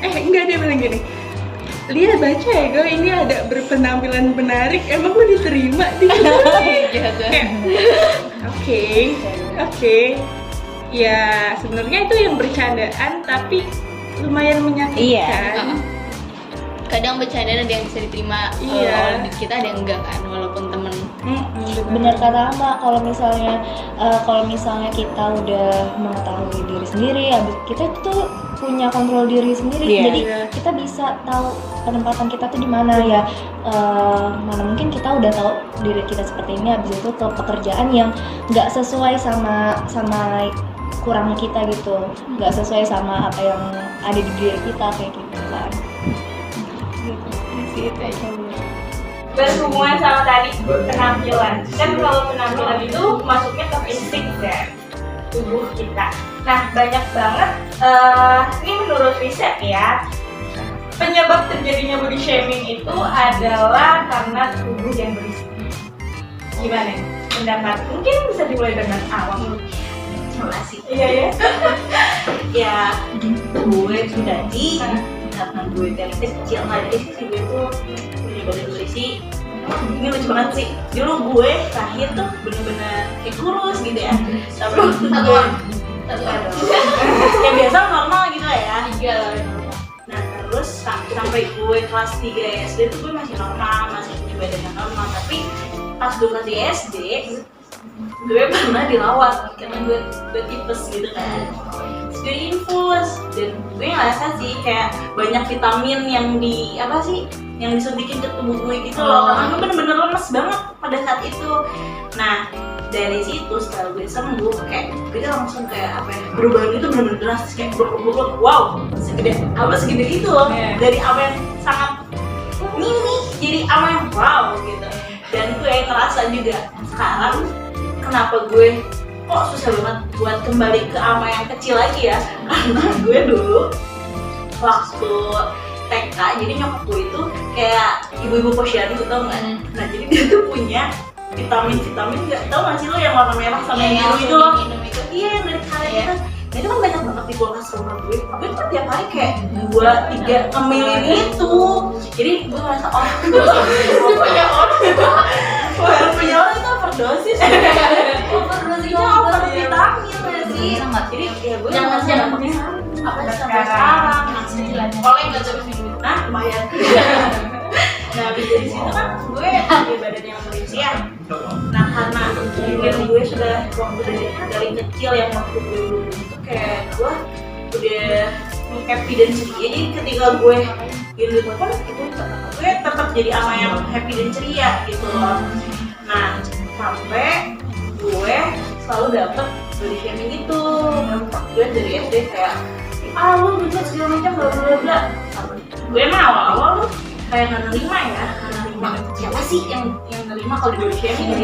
enggak, dia bilang gini, lihat baca ya gue, ini ada berpenampilan menarik, emang gue diterima di Oke. Ya sebenarnya itu yang bercandaan tapi lumayan menyakitkan. Iya. Kadang bercanda ada yang bisa diterima oleh kita, ada yang enggak kan, walaupun temen. Benar kata Ama, kalau misalnya kita udah mengetahui diri sendiri, kita tuh punya kontrol diri sendiri, jadi kita bisa tahu penempatan kita tuh di mana ya. Mana mungkin kita udah tahu diri kita seperti ini, habis itu ke pekerjaan yang nggak sesuai sama kurangnya kita gitu, nggak sesuai sama apa yang ada di diri kita kayak gitu kan. Berhubungan sama tadi penampilan, kan kalau penampilan itu masuknya ke fisik ya, tubuh kita. Nah banyak banget, ini menurut riset ya, penyebab terjadinya body shaming itu adalah karena tubuh yang berisi. Gimana pendapat? Mungkin bisa dimulai dengan awam. Makasih. Iya ya. Ya, gue pribadi karena gue dari kecil sih gue tuh punya badan berisi. Ini lucu banget sih. Dulu gue lahir tuh bener-bener kayak kurus gitu ya. Tapi gue ya biasa normal gitu lah ya. Nah terus sampai gue kelas 3 SD tuh gue masih normal, masih punya badan yang normal. Tapi pas gue kelas SD gue pernah dirawat karena gue tipes gitu kan. Terus gue infus dan gue ngerasa sih kayak banyak vitamin yang yang disuntikin ke tubuh gue gitu loh, karena gue bener-bener lemes banget pada saat itu. Nah dari situ setelah gue sembuh kayak gue langsung kayak perubahan itu bener-bener drastis, kayak blok wow segede itu loh, dari apa yang sangat mini jadi apa yang wow gitu. Dan gue ngerasa juga sekarang kenapa gue kok susah banget buat kembali ke ama yang kecil lagi ya, karena gue dulu waktu TK, jadi nyokap gue itu kayak ibu-ibu posyandu tau nggak? Nah jadi dia tuh punya vitamin nggak tau nggak sih lo yang warna merah sama yang biru itu loh? Iya yang dari karet itu. Nah itu kan banyak banget di kulkas rumah gue kan tiap hari kayak 2-3 ngemilin itu. Jadi gue ngerasa punya orang itu overdosis. Overdosis itu over vitamin nggak sih? sih. bisa nggak? Jadi ya gue Jangan masih jangan pakai apa sampai sekarang masih Kalau nggak terus nah lumayan. Nah habis dari situ kan gue punya badan yang berisi ya. Nah karena mungkin gue sudah waktu dari kecil yang waktu dulu itu kayak gue udah happy dan ceria. Jadi ketika gue gendut pun itu gue tetap jadi ama yang happy dan ceria gitu loh. Nah sampai gue selalu dapet body shaming gitu. Gue dari SD kayak lu gendut segala macam bla bla bla. Gue emang awal-awal tuh kayak nggak nerima ya, nggak nerima siapa sih yang nerima kalau di body shaming gitu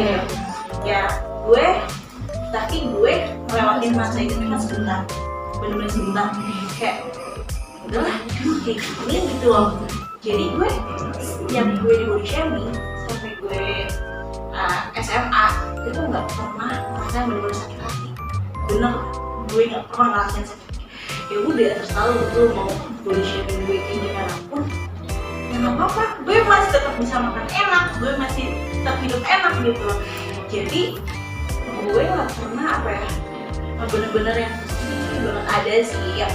ya. Tapi gue ngelewatin masa itu cuma sebentar, bener-bener sebentar. Kayak udahlah kayak gini gitu loh. Jadi gue setiap gue di body shaming sampai gue SMA itu nggak pernah ngerasain bener-bener sakit hati. Bener, gue nggak pernah ngerasain sakit. Ya udah terus tahu lu mau body shaming gue kayak gimana pun ya nggak apa-apa, gue masih tetap bisa makan enak, gue masih tetap hidup enak gitu. Jadi gue nggak pernah apa ya bener-bener yang banget ada sih yang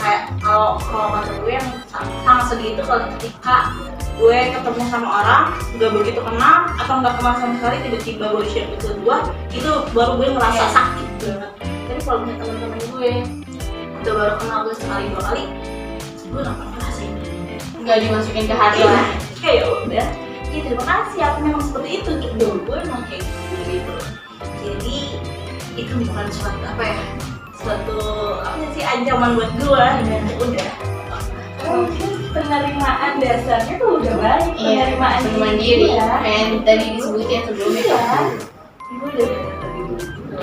kayak kalau kata gue yang sangat sedih itu kalau ketika gue ketemu sama orang nggak begitu kenal atau nggak kenal sama sekali tiba-tiba body shaming ke gue, itu baru gue ngerasa sakit banget. Tapi kalau misalnya teman-teman gue udah baru kenal gue sekali dua kali, gue nggak pernah ngerasain, nggak dimasukin ke hati lah. kayak ya udah, ya terima kasih aku memang seperti itu gitu, gue memang kayak gitu. Jadi itu bukan suatu apa sih ancaman buat gue, dan udah. Mungkin penerimaan dasarnya tuh udah baik, penerimaan diri ya. Kayak yang tadi disebutin sebelumnya. Iya, gue udah belajar dari dulu gitu.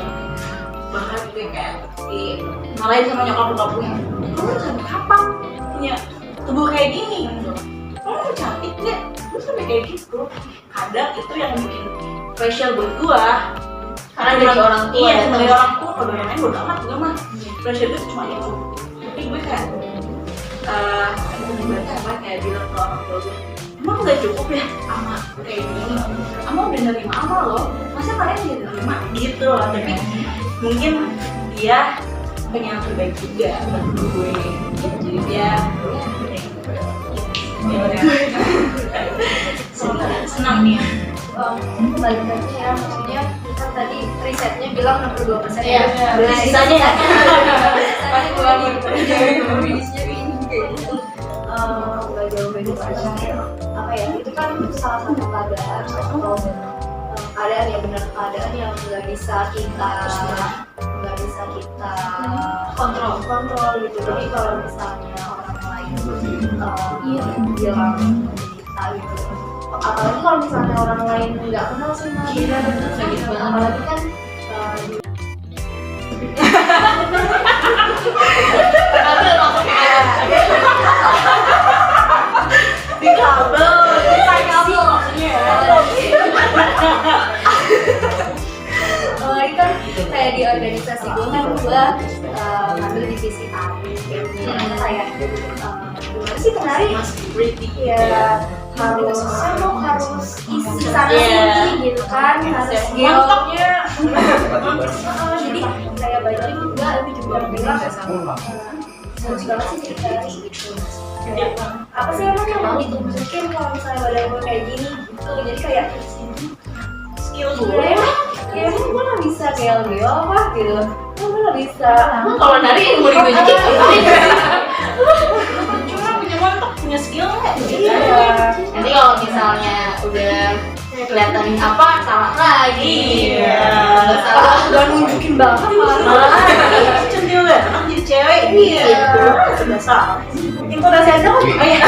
Bahkan gue kayak dimarahin sama nyokap bokap gue, kamu sampai kapan punya tubuh kayak gini gitu? Kamu cantik nggak? Lu sampai kayak gitu. Kadang itu yang bikin pressure buat gue. Karena dari orang tua. Iya, dari orang tua. Kalau yang lain bodo amat, gue mah pressure gue cuma itu. Tapi gue kayak kayak bilang ke orang tua gue, emang nggak cukup ya sama kayak gini? Ama udah nerima ama loh, masa kalian nggak nerima gitu loh. Tapi mungkin dia pengen yang terbaik juga buat gue, jadi dia senang nih ya. Balik lagi ya, maksudnya kan tadi risetnya bilang 62% Iya, Berarti sisanya ya. Tadi gue finishnya ini kayak gitu. Nggak jauh beda pacar. Apa ya? Itu kan salah satu keadaan atau keadaan ya, benar keadaan yang nggak bisa kita kontrol gitu. Jadi kalau misalnya orang lain bilang kita gitu, apalagi kalau misalnya orang lain nggak kenal sama dia, apalagi kan Di kabel maksudnya ya. apalagi kan kayak di organisasi gue kan gue ngambil divisi tari kayak gimana sih penari ya harus isi sana sini gitu kan, harus geolognya jadi kayak baju juga tapi juga bilang harus banget sih dicari gitu. Apa sih emang yang mau ditunjukin kalau misalnya badan gue kayak gini gitu, jadi kayak Skill gue. ya emang gue gak bisa gel apa gitu, gue gak bisa. Kalau nari yang mau ditunjukin Cuma punya montok, punya skill nggak? Iya. nanti kalau misalnya udah kelihatan apa salah lagi. Nggak salah. Udah nunjukin banget Malah centil banget jadi cewek. Iya. Sudah salah. Imputasi aja kan? Oh iya.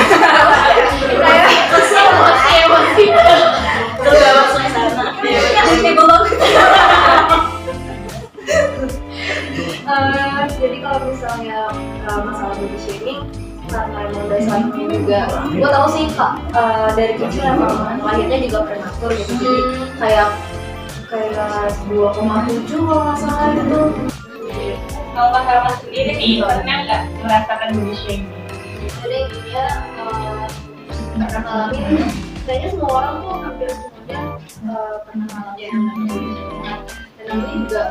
Emosi. Terus gak langsung ke sana. Heboh banget. Jadi kalau misalnya masalah body shaming, karena emang dasarnya juga, gue tau sih kak, dari kecil emang lahirnya juga prematur gitu, jadi kayak 2,7 kalau nggak salah gitu. Kalau Kak Salma sendiri nih, pernah nggak merasakan body shaming? Jadi dia ngalamin, kayaknya semua orang tuh hampir semuanya pernah ngalamin body shaming. Dan namanya juga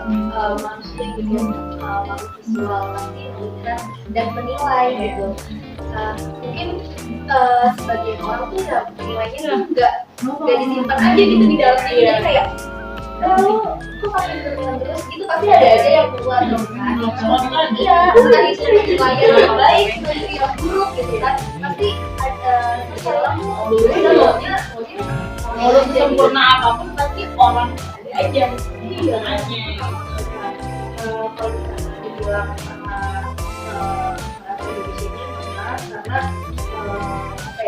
manusia gitu, makhluk visual pasti melihat dan menilai gitu. Mungkin sebagian orang tuh ya menilainya tuh nggak disimpan aja gitu di dalamnya, jadi kayak kok pakai film terus gitu, pasti ada aja yang keluar dong kan. Iya, entah itu penilaian yang baik atau yang buruk gitu kan, pasti ada seseorang tuh maunya Walau sempurna apapun pasti orang ada aja bilangnya. kalau misalnya dibilang sama Indonesia ini benar, karena apa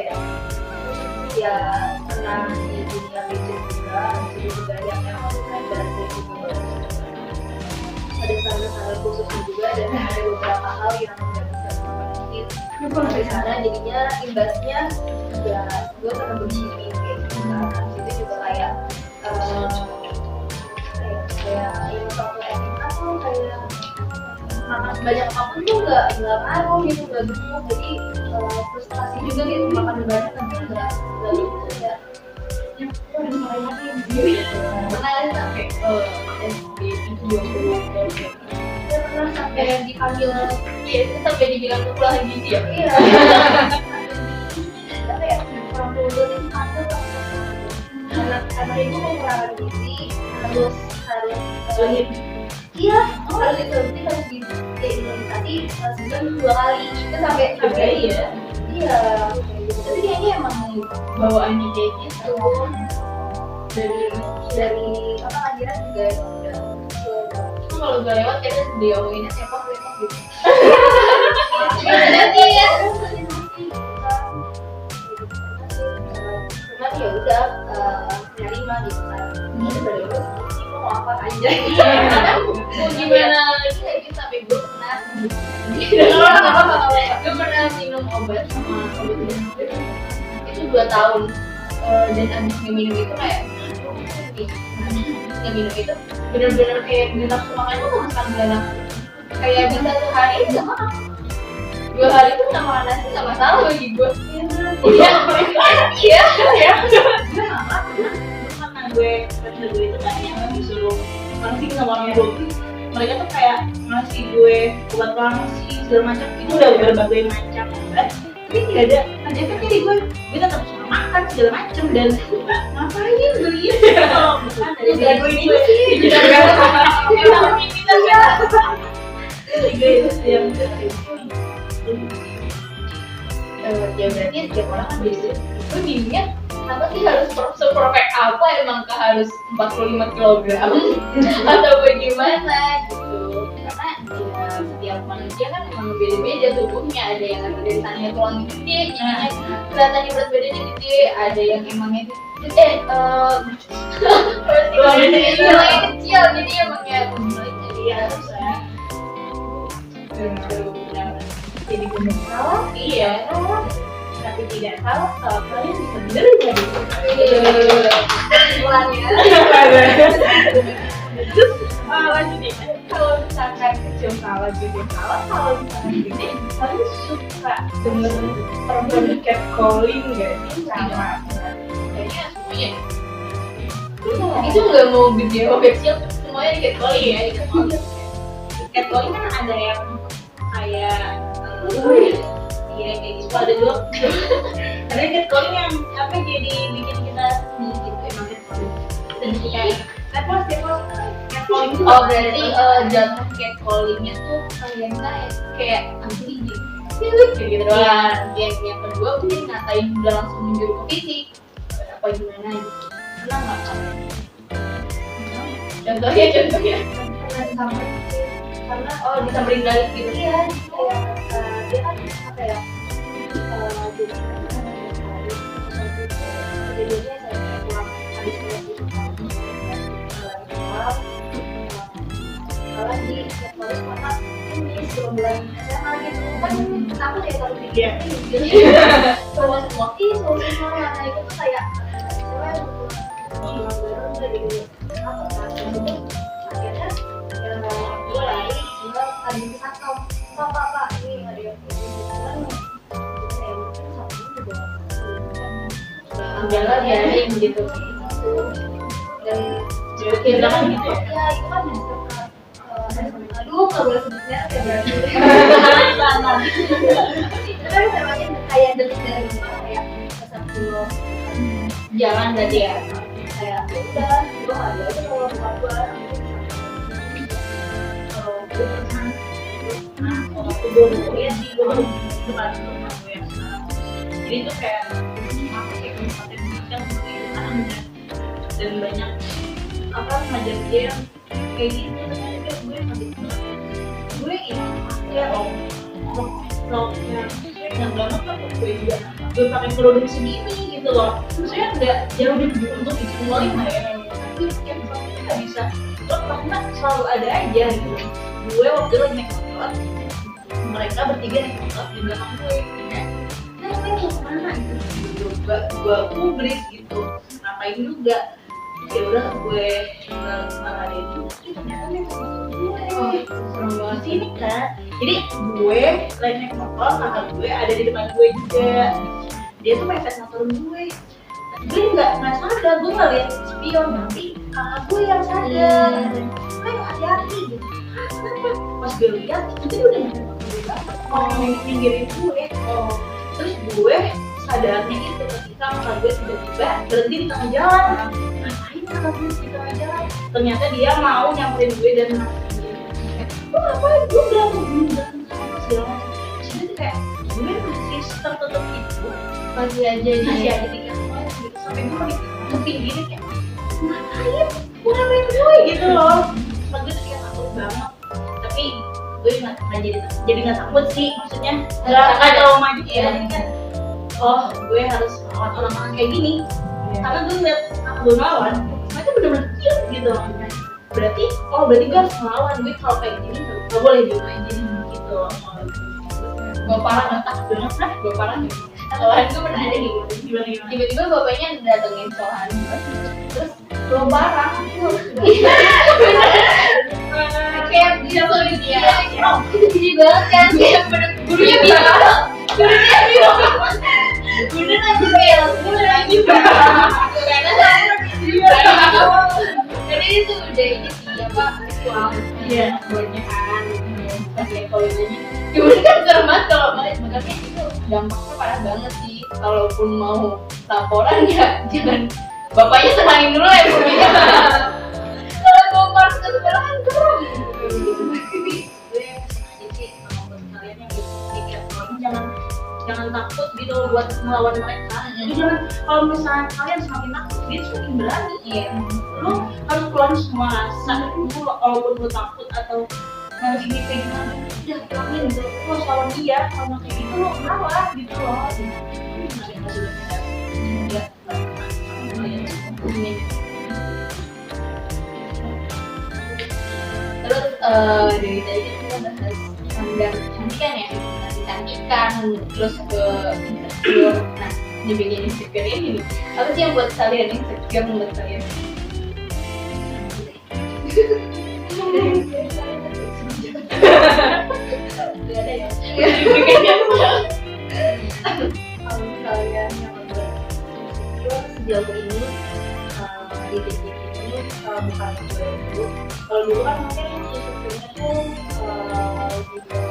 ya pernah di dunia fashion juga yang memang standar gitu, ada standar khususnya juga, dan ada beberapa hal yang nggak bisa diperbaiki sampai sana, jadinya imbasnya ya gue pernah bersini kayak gitu kan. Itu juga kayak kayak yang satu SMA tuh kayak makan sebanyak apapun tuh nggak ngaruh gitu, nggak gemuk, jadi frustrasi juga gitu makan banyak tapi nggak gitu ya. Pernah sampai SD itu 20 pernah sampai dipanggil, ya itu sampai dibilang kekurangan gizi ya. Iya. Tapi ya orang tua itu satu anak itu kekurangan gizi harus iya harus disuntik, harus diimunisasi sebulan 2 kali, itu sampai ya. Iya, tapi kayaknya emang bawaannya kayak gitu dari apa lahiran juga udah kalau gue lewat kayaknya diomonginnya sepok gitu. Jadi ya cuman ya udah nerima gitu kan. Ini dari lu mau apa aja. Mau gimana lagi lagi sampai gue pernah gue pernah minum obat sama obat itu 2 tahun, dan abis minum itu kayak yang minum itu bener-bener kayak gak nafsu makan itu sama sekali gak nafsu, kayak bisa sehari gak makan, 2 hari tuh gak makan nasi gak masalah bagi gue. Iya Karena gue itu kan yang disuruh langsing sama orang tua, mereka tuh kayak ngasih gue obat langsing segala macam, itu udah berbagai macam obat, tapi tidak ada efeknya di gue tetap suka makan segala macam, dan ngapain beli kalau bukan dari gue ini sih juga itu yang ya berarti setiap orang kan beda. Gue bingungnya kenapa sih harus se-perfect apa, emang harus 45 kg atau bagaimana gitu, karena ya setiap manusia kan emang beda-beda tubuhnya, ada yang dari sananya tulangnya gede jadinya kelihatannya berat badannya gede, ada yang emangnya tulangnya kecil jadi emangnya jadi ya harus jadi benar salah, iya tapi tidak salah kalau kalian bisa bener jadi kesimpulannya. lanjut nih, kalau misalkan kecil salah gede salah, kalau misalkan gede kalian suka denger perempuan catcalling nggak sih sama kayaknya semuanya itu nggak mau gede mau kecil semuanya di catcalling ya, catcalling kan ada yang kayak iya kayak gitu, ada juga ada catcalling yang apa jadi bikin kita gitu, emang catcalling dan kayak catcalling oh berarti jatuh catcallingnya tuh kayak asli gitu kayak gitu doang. Yang kedua mungkin ngatain udah langsung menjuru ke fisik apa gimana gitu, pernah nggak kamu? Contohnya pernah disamperin karena disamperin balik gitu ya, kayak dia kan apa ya jadi kejadiannya saya pulang habis gitu kalau di sekolah karena ini sebelum bulan SMA gitu kan aku ya kalau pikir jadi semua semua itu tuh kayak saya butuh baru dari apa kan itu akhirnya ya gue lari gue tadi ke kantor pak ini ada yang kan saya mungkin satu juga udahlah biarin gitu dan Bilang gitu ya. Ya itu kan bisa aduh nggak boleh sebutnya kayak berarti itu kan namanya kayak detik dari rumah kayak pesan belum Jangan berarti ya. kayak ya udah gue nggak ada aja kalau bukan gue Kalau gue pernah, waktu gue kuliah sih gue baru depan rumah gue yang sekarang. Jadi itu kayak aku kayak tempatnya kan dan banyak apa ngajar dia yang kayak gitu ternyata gue ngambil gue ini ya roknya yang banget kan gue juga gue pakai kerudung segini gitu loh maksudnya nggak jauh untuk disimbolin lah ya tapi yang misalnya nggak bisa lo karena selalu ada aja gitu gue waktu itu lagi naik motor mereka bertiga naik motor di belakang gue kayak mau kemana gitu gue kubris gitu ngapain juga ya udah gue ngadain ternyata dia serem banget sini kan jadi gue lagi naik motor kakak gue ada di depan gue juga dia tuh mepet motor gue nggak sadar gue nggak lihat spion tapi kakak gue yang sadar kayak hati-hati gitu kenapa pas gue lihat itu dia udah nyampe motor gue banget mau ninggirin gue terus gue sadarnya itu ketika kakak gue tiba-tiba berhenti di tengah jalan ngapain kakak gue di tengah jalan ternyata dia mau nyamperin gue dan lo ngapain gue berantem sama segala macam jadi tuh kayak gue masih tertutup itu masih aja tinggal gitu sampai gue lagi mungkin gini kayak ngapain gue gitu loh gue tuh kayak takut banget tapi gue nggak jadi nggak takut sih maksudnya nggak trauma juga ya kan oh gue harus lawan orang-orang kayak gini karena gue ngeliat gue ngelawan mereka bener-bener cute gitu loh berarti gue harus ngelawan gue kalau kayak gini nggak boleh dimain gitu loh gue parah nggak takut banget nah gue parah nih sekolahan gue pernah ada gitu tiba-tiba bapaknya datengin sekolahan gue terus lo barang kayak dia tuh dia jadi banget kan kayak gurunya bilang bener aja kayak bener aja jadi itu udah ini sih apa visual iya banyak kan kayak kalau ini kan serem banget kalau makanya itu dampaknya parah banget sih kalaupun mau laporan ya jangan bapaknya tenangin dulu ya gurunya kalau mau pas ke sekolah kan serem jangan takut gitu buat melawan mereka jadi jangan kalau misalnya kalian semakin takut dia semakin berani ya lu harus keluarin semua rasa lu walaupun lu takut atau ini kayak gimana udah keluarin gitu lu harus lawan dia kalau kayak gitu lu ngalah gitu loh terus dari tadi kita bahas standar kecantikan ya kecantikan terus ke insecure nah di bagian insecure ini apa sih yang buat kalian insecure menurut kalian? Gak ada ya? Kalau kalian yang membuat insecure sejauh ini di titik ini bukan dulu kalau dulu kan mungkin insecure-nya tuh juga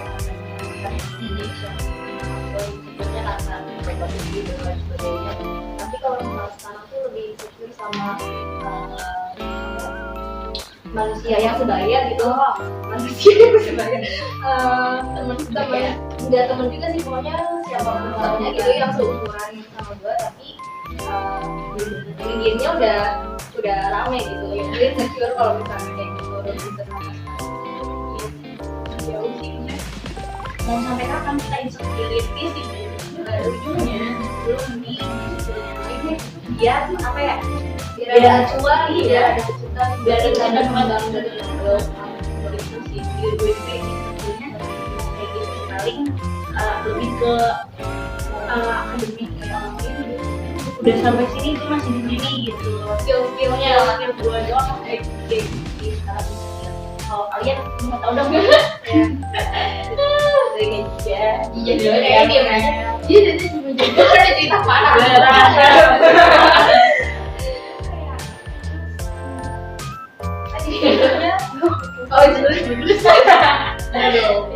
sebenarnya karena ekonomi dan lain sebagainya tapi kalau sekarang tuh lebih insecure sama manusia yang sebaya gitu manusia yang sebaya teman sebaya nggak teman juga sih pokoknya siapapun orangnya gitu yang seumuran sama gue tapi gamenya udah rame gitu ya gue insecure kalau misalnya kayak gitu dan internal jauh sih mau sampai kapan kita insecurity sih nggak ada ujungnya belum nih ini biar apa ya biar ada acuan biar ada kejutan biar ada kembang dari lo itu sih gue kayak insecurity kayak gitu paling lebih ke akademik kayak orang ini udah sampai sini tuh masih di sini gitu skill-skillnya skill gue doang kayak gitu sekarang kalau kalian mau tahu dong iya dulu ya dia aja dia dari juga ada cerita parah Oh jelas. Aduh.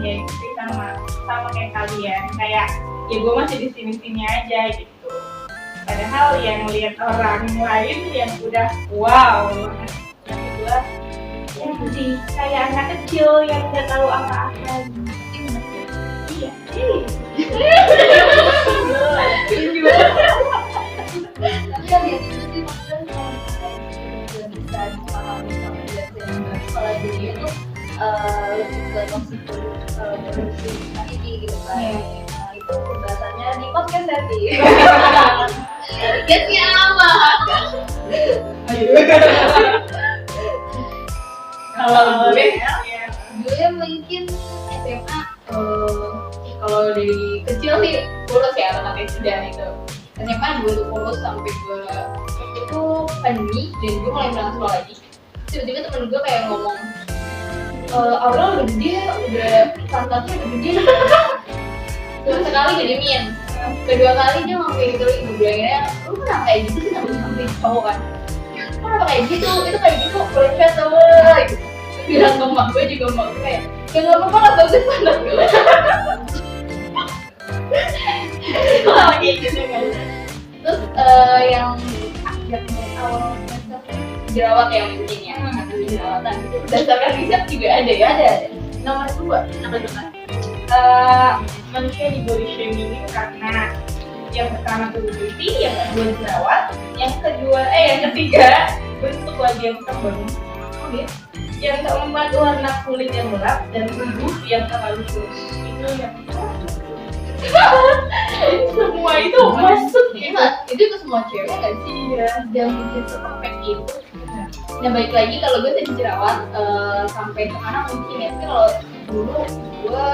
Ya itu sih sama kayak kalian, kayak ya gue masih di sini aja gitu. Padahal yang lihat orang lain yang udah wow, tapi gue ya masih kayak anak kecil yang nggak tahu apa-apa. Iya. Tapi yang itu sih maksudnya kalau bisa dipahami sama kalau dia itu lebih ke toxic positivity gitu kan. Nah itu pembahasannya di podcast nanti. Podcastnya apa? Kalau gue Gue mungkin SMA kalau dari kecil sih polos ya otomatis sudah itu. SMA gue tuh polos sampai gue itu pandemi dan gue mulai berangkat sekolah lagi. Tiba-tiba temen gue kayak ngomong, Aurel udah gede, udah pantatnya udah gede. Terus sekali jadi min. Kedua kali dia ngomong kayak gitu, ibu bilangnya, lu kenapa kayak gitu sih sampai cowok kan? Kenapa kayak gitu? Itu kayak gitu, boleh sama gitu. Bilang ke emak gue juga, emak gue kayak, ya nggak apa-apa lah, bagus pantat gue. Kalau kayak gitu kan. Terus yang akhir dari awal jerawat yang mungkin ya, jerawatan itu berdasarkan riset juga ada ya? Ada. Nomor 2, apa itu kan? Manusia di body shaming itu karena yang pertama tuh beauty, yang kedua jerawat, yang ketiga bentuk wajah yang tebal, yang keempat warna kulit yang gelap dan tubuh yang terlalu kurus. Itu yang semua itu masuk gitu. Itu ke semua cewek nggak sih? Iya. Yang bikin seperfect itu. Nah baik lagi kalau gue tadi jerawat sampai sekarang mungkin ya, tapi kalau dulu gue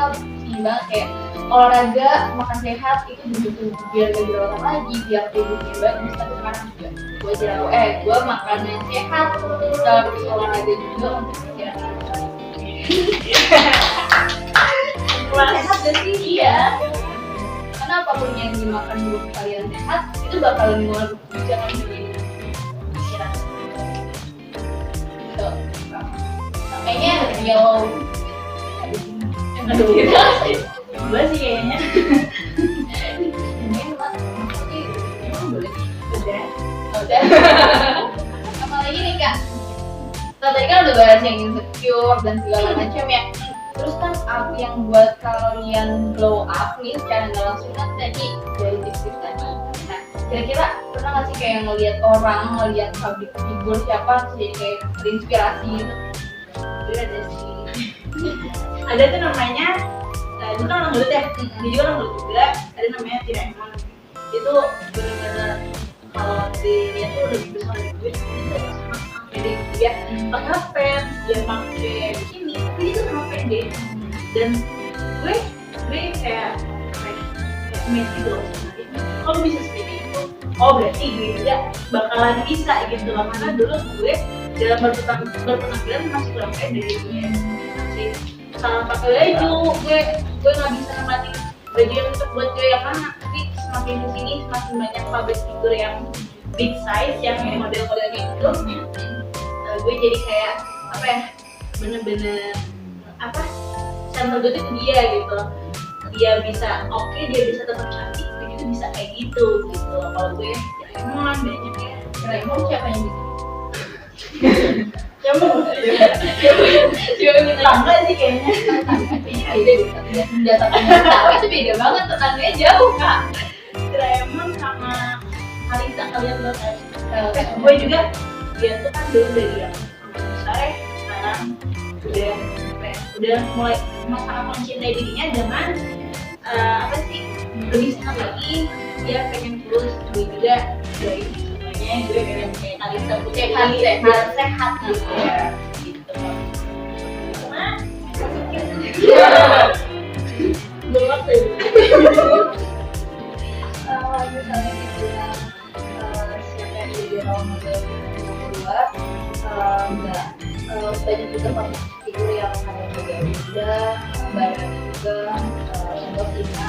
ingin banget kayak olahraga, makan sehat itu betul biar gak jerawatan lagi, biar tubuhnya bagus. Tapi sekarang juga gue jerawat, gue makan yang sehat, terus olahraga juga untuk istirahat. Sehat gak sih? Iya. Karena apapun yang dimakan dulu kalian sehat, itu bakalan ngeluar jangan begini. Istirahat. Tuh, kayaknya real. Aduh, gue sih kayaknya udah. Apalagi nih kak, tadi kan udah bahas yang insecure dan segala macam ya. Terus kan apa yang buat kalian glow up nih secara nggak langsung kan tadi dari tips-tips tadi. Nah kira-kira pernah nggak sih kayak ngelihat orang, ngelihat public figure siapa jadi kayak terinspirasi gitu? Jadi ada sih. Ada tuh namanya, itu kan orang gelut ya, dia juga orang gelut juga. Ada namanya Tiraemon. Itu benar-benar kalau dilihat tuh lebih besar dari gue. Jadi dia pakai pants, dia pakai bikini, tapi dia tuh sama pendek. Dan gue kayak amazed gitu loh. Kalau bisa seperti itu, oh berarti gue juga bakalan bisa gitu loh. Karena dulu gue dalam berpenampilan masih kurang pede dari dia. Salah pakai baju, gue nggak bisa namatin baju yang cocok buat gue yang mana. Tapi semakin kesini semakin banyak public figure yang big size, yang model-model kayak gitu. Gue jadi kayak apa ya, bener-bener apa, center gue tuh dia gitu. Dia bisa oke, dia bisa tetap cantik, gue juga bisa kayak gitu. Kalau gue emang banyak ya. Emang siapa yang gitu? Cuma tetangga sih kayaknya. Beda tetangga itu beda banget, tetangganya jauh kak. Doraemon sama Alisa kalian banget. Gue juga dia tuh kan dulu dari yang besar ya, sekarang udah mulai sangat mencintai dirinya dengan apa sih, lebih sehat lagi. Dia pengen kurus, gue juga dari semuanya gue pengen kayak Alisa putih sehat gitu ya. Gitu. Belum tuh. Kalau misalnya dibilang siapa yang jadi role model kedua, enggak banyak juga public figure yang kayak juga badan juga Tina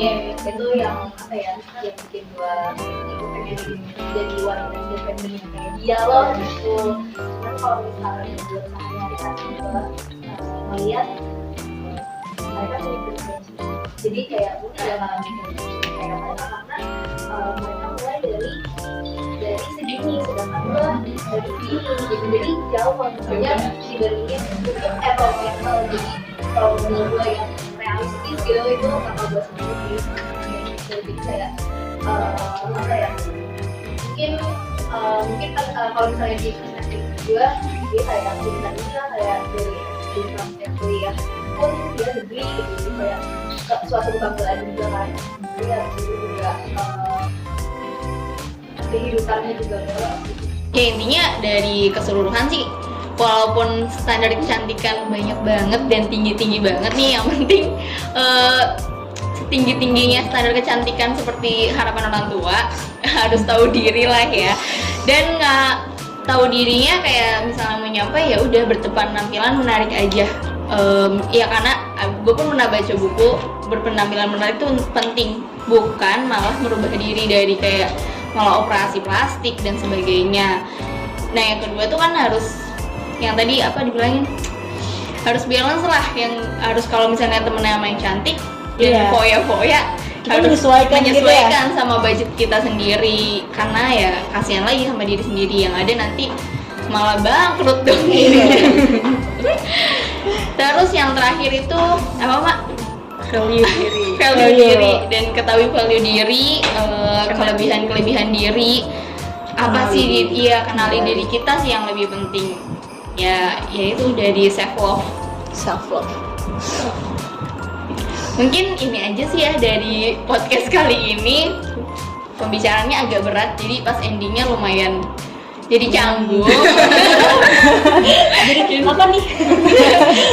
yang itu yang apa ya, yang bikin gua itu pengen jadi wanita independen yang kayak dia loh gitu. Cuman kalau misalnya buat sehari-hari kan gue melihat mereka punya privilege, jadi kayak mungkin ada nggak mikir kayak mereka karena mereka mulai dari segini, sedangkan gue dari sini gitu. Jadi jauh kalau misalnya dibandingin kalau menurut gue yang realistis gitu itu kakak gue sendiri. Jadi kayak apa ya, mungkin kan kalau misalnya di perspektif gue dia kayak bintangnya kayak dari infrastruktur kuliah pun dia negeri gitu, jadi kayak suatu kebanggaan juga kan. Dia juga kehidupannya juga mewah gitu. Ya intinya dari keseluruhan sih, walaupun standar kecantikan banyak banget dan tinggi-tinggi banget nih, yang penting setinggi-tingginya standar kecantikan seperti harapan orang tua harus tahu diri lah ya. Dan nggak tahu dirinya kayak misalnya menyapa ya udah berpenampilan menarik aja. Ya karena gue pun pernah baca buku, berpenampilan menarik itu penting, bukan malah merubah diri dari kayak malah operasi plastik dan sebagainya. Nah yang kedua tuh kan harus yang tadi apa dibilangin, harus balance lah, yang harus kalau misalnya temennya main cantik dan foya-foya Kita harus menyesuaikan gitu ya? sama budget kita sendiri, karena ya kasihan lagi sama diri sendiri, yang ada nanti malah bangkrut dong dirinya. Terus yang terakhir itu apa Mak? Value diri. Value diri, dan ketahui value diri, kelebihan diri apa Kenali sih diri. iya kenali diri kita sih yang lebih penting ya, yaitu dari self love. Self love. Mungkin ini aja sih ya dari podcast kali ini. Pembicaraannya agak berat, jadi pas endingnya lumayan jadi canggung. Jadi apa nih?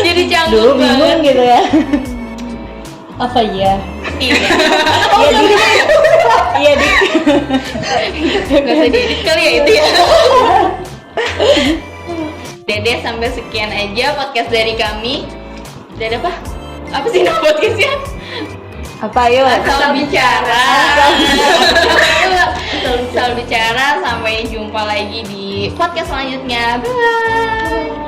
Jadi Dulu canggung bingung banget. gitu ya. Apa ya? Iya. Iya dik. Gak usah diedit kali ya itu ya. Dede, sampai sekian aja podcast dari kami. Dan apa sih nama podcastnya? Apa yuk? Asal bicara. Asal bicara. Sampai jumpa lagi di podcast selanjutnya. Bye.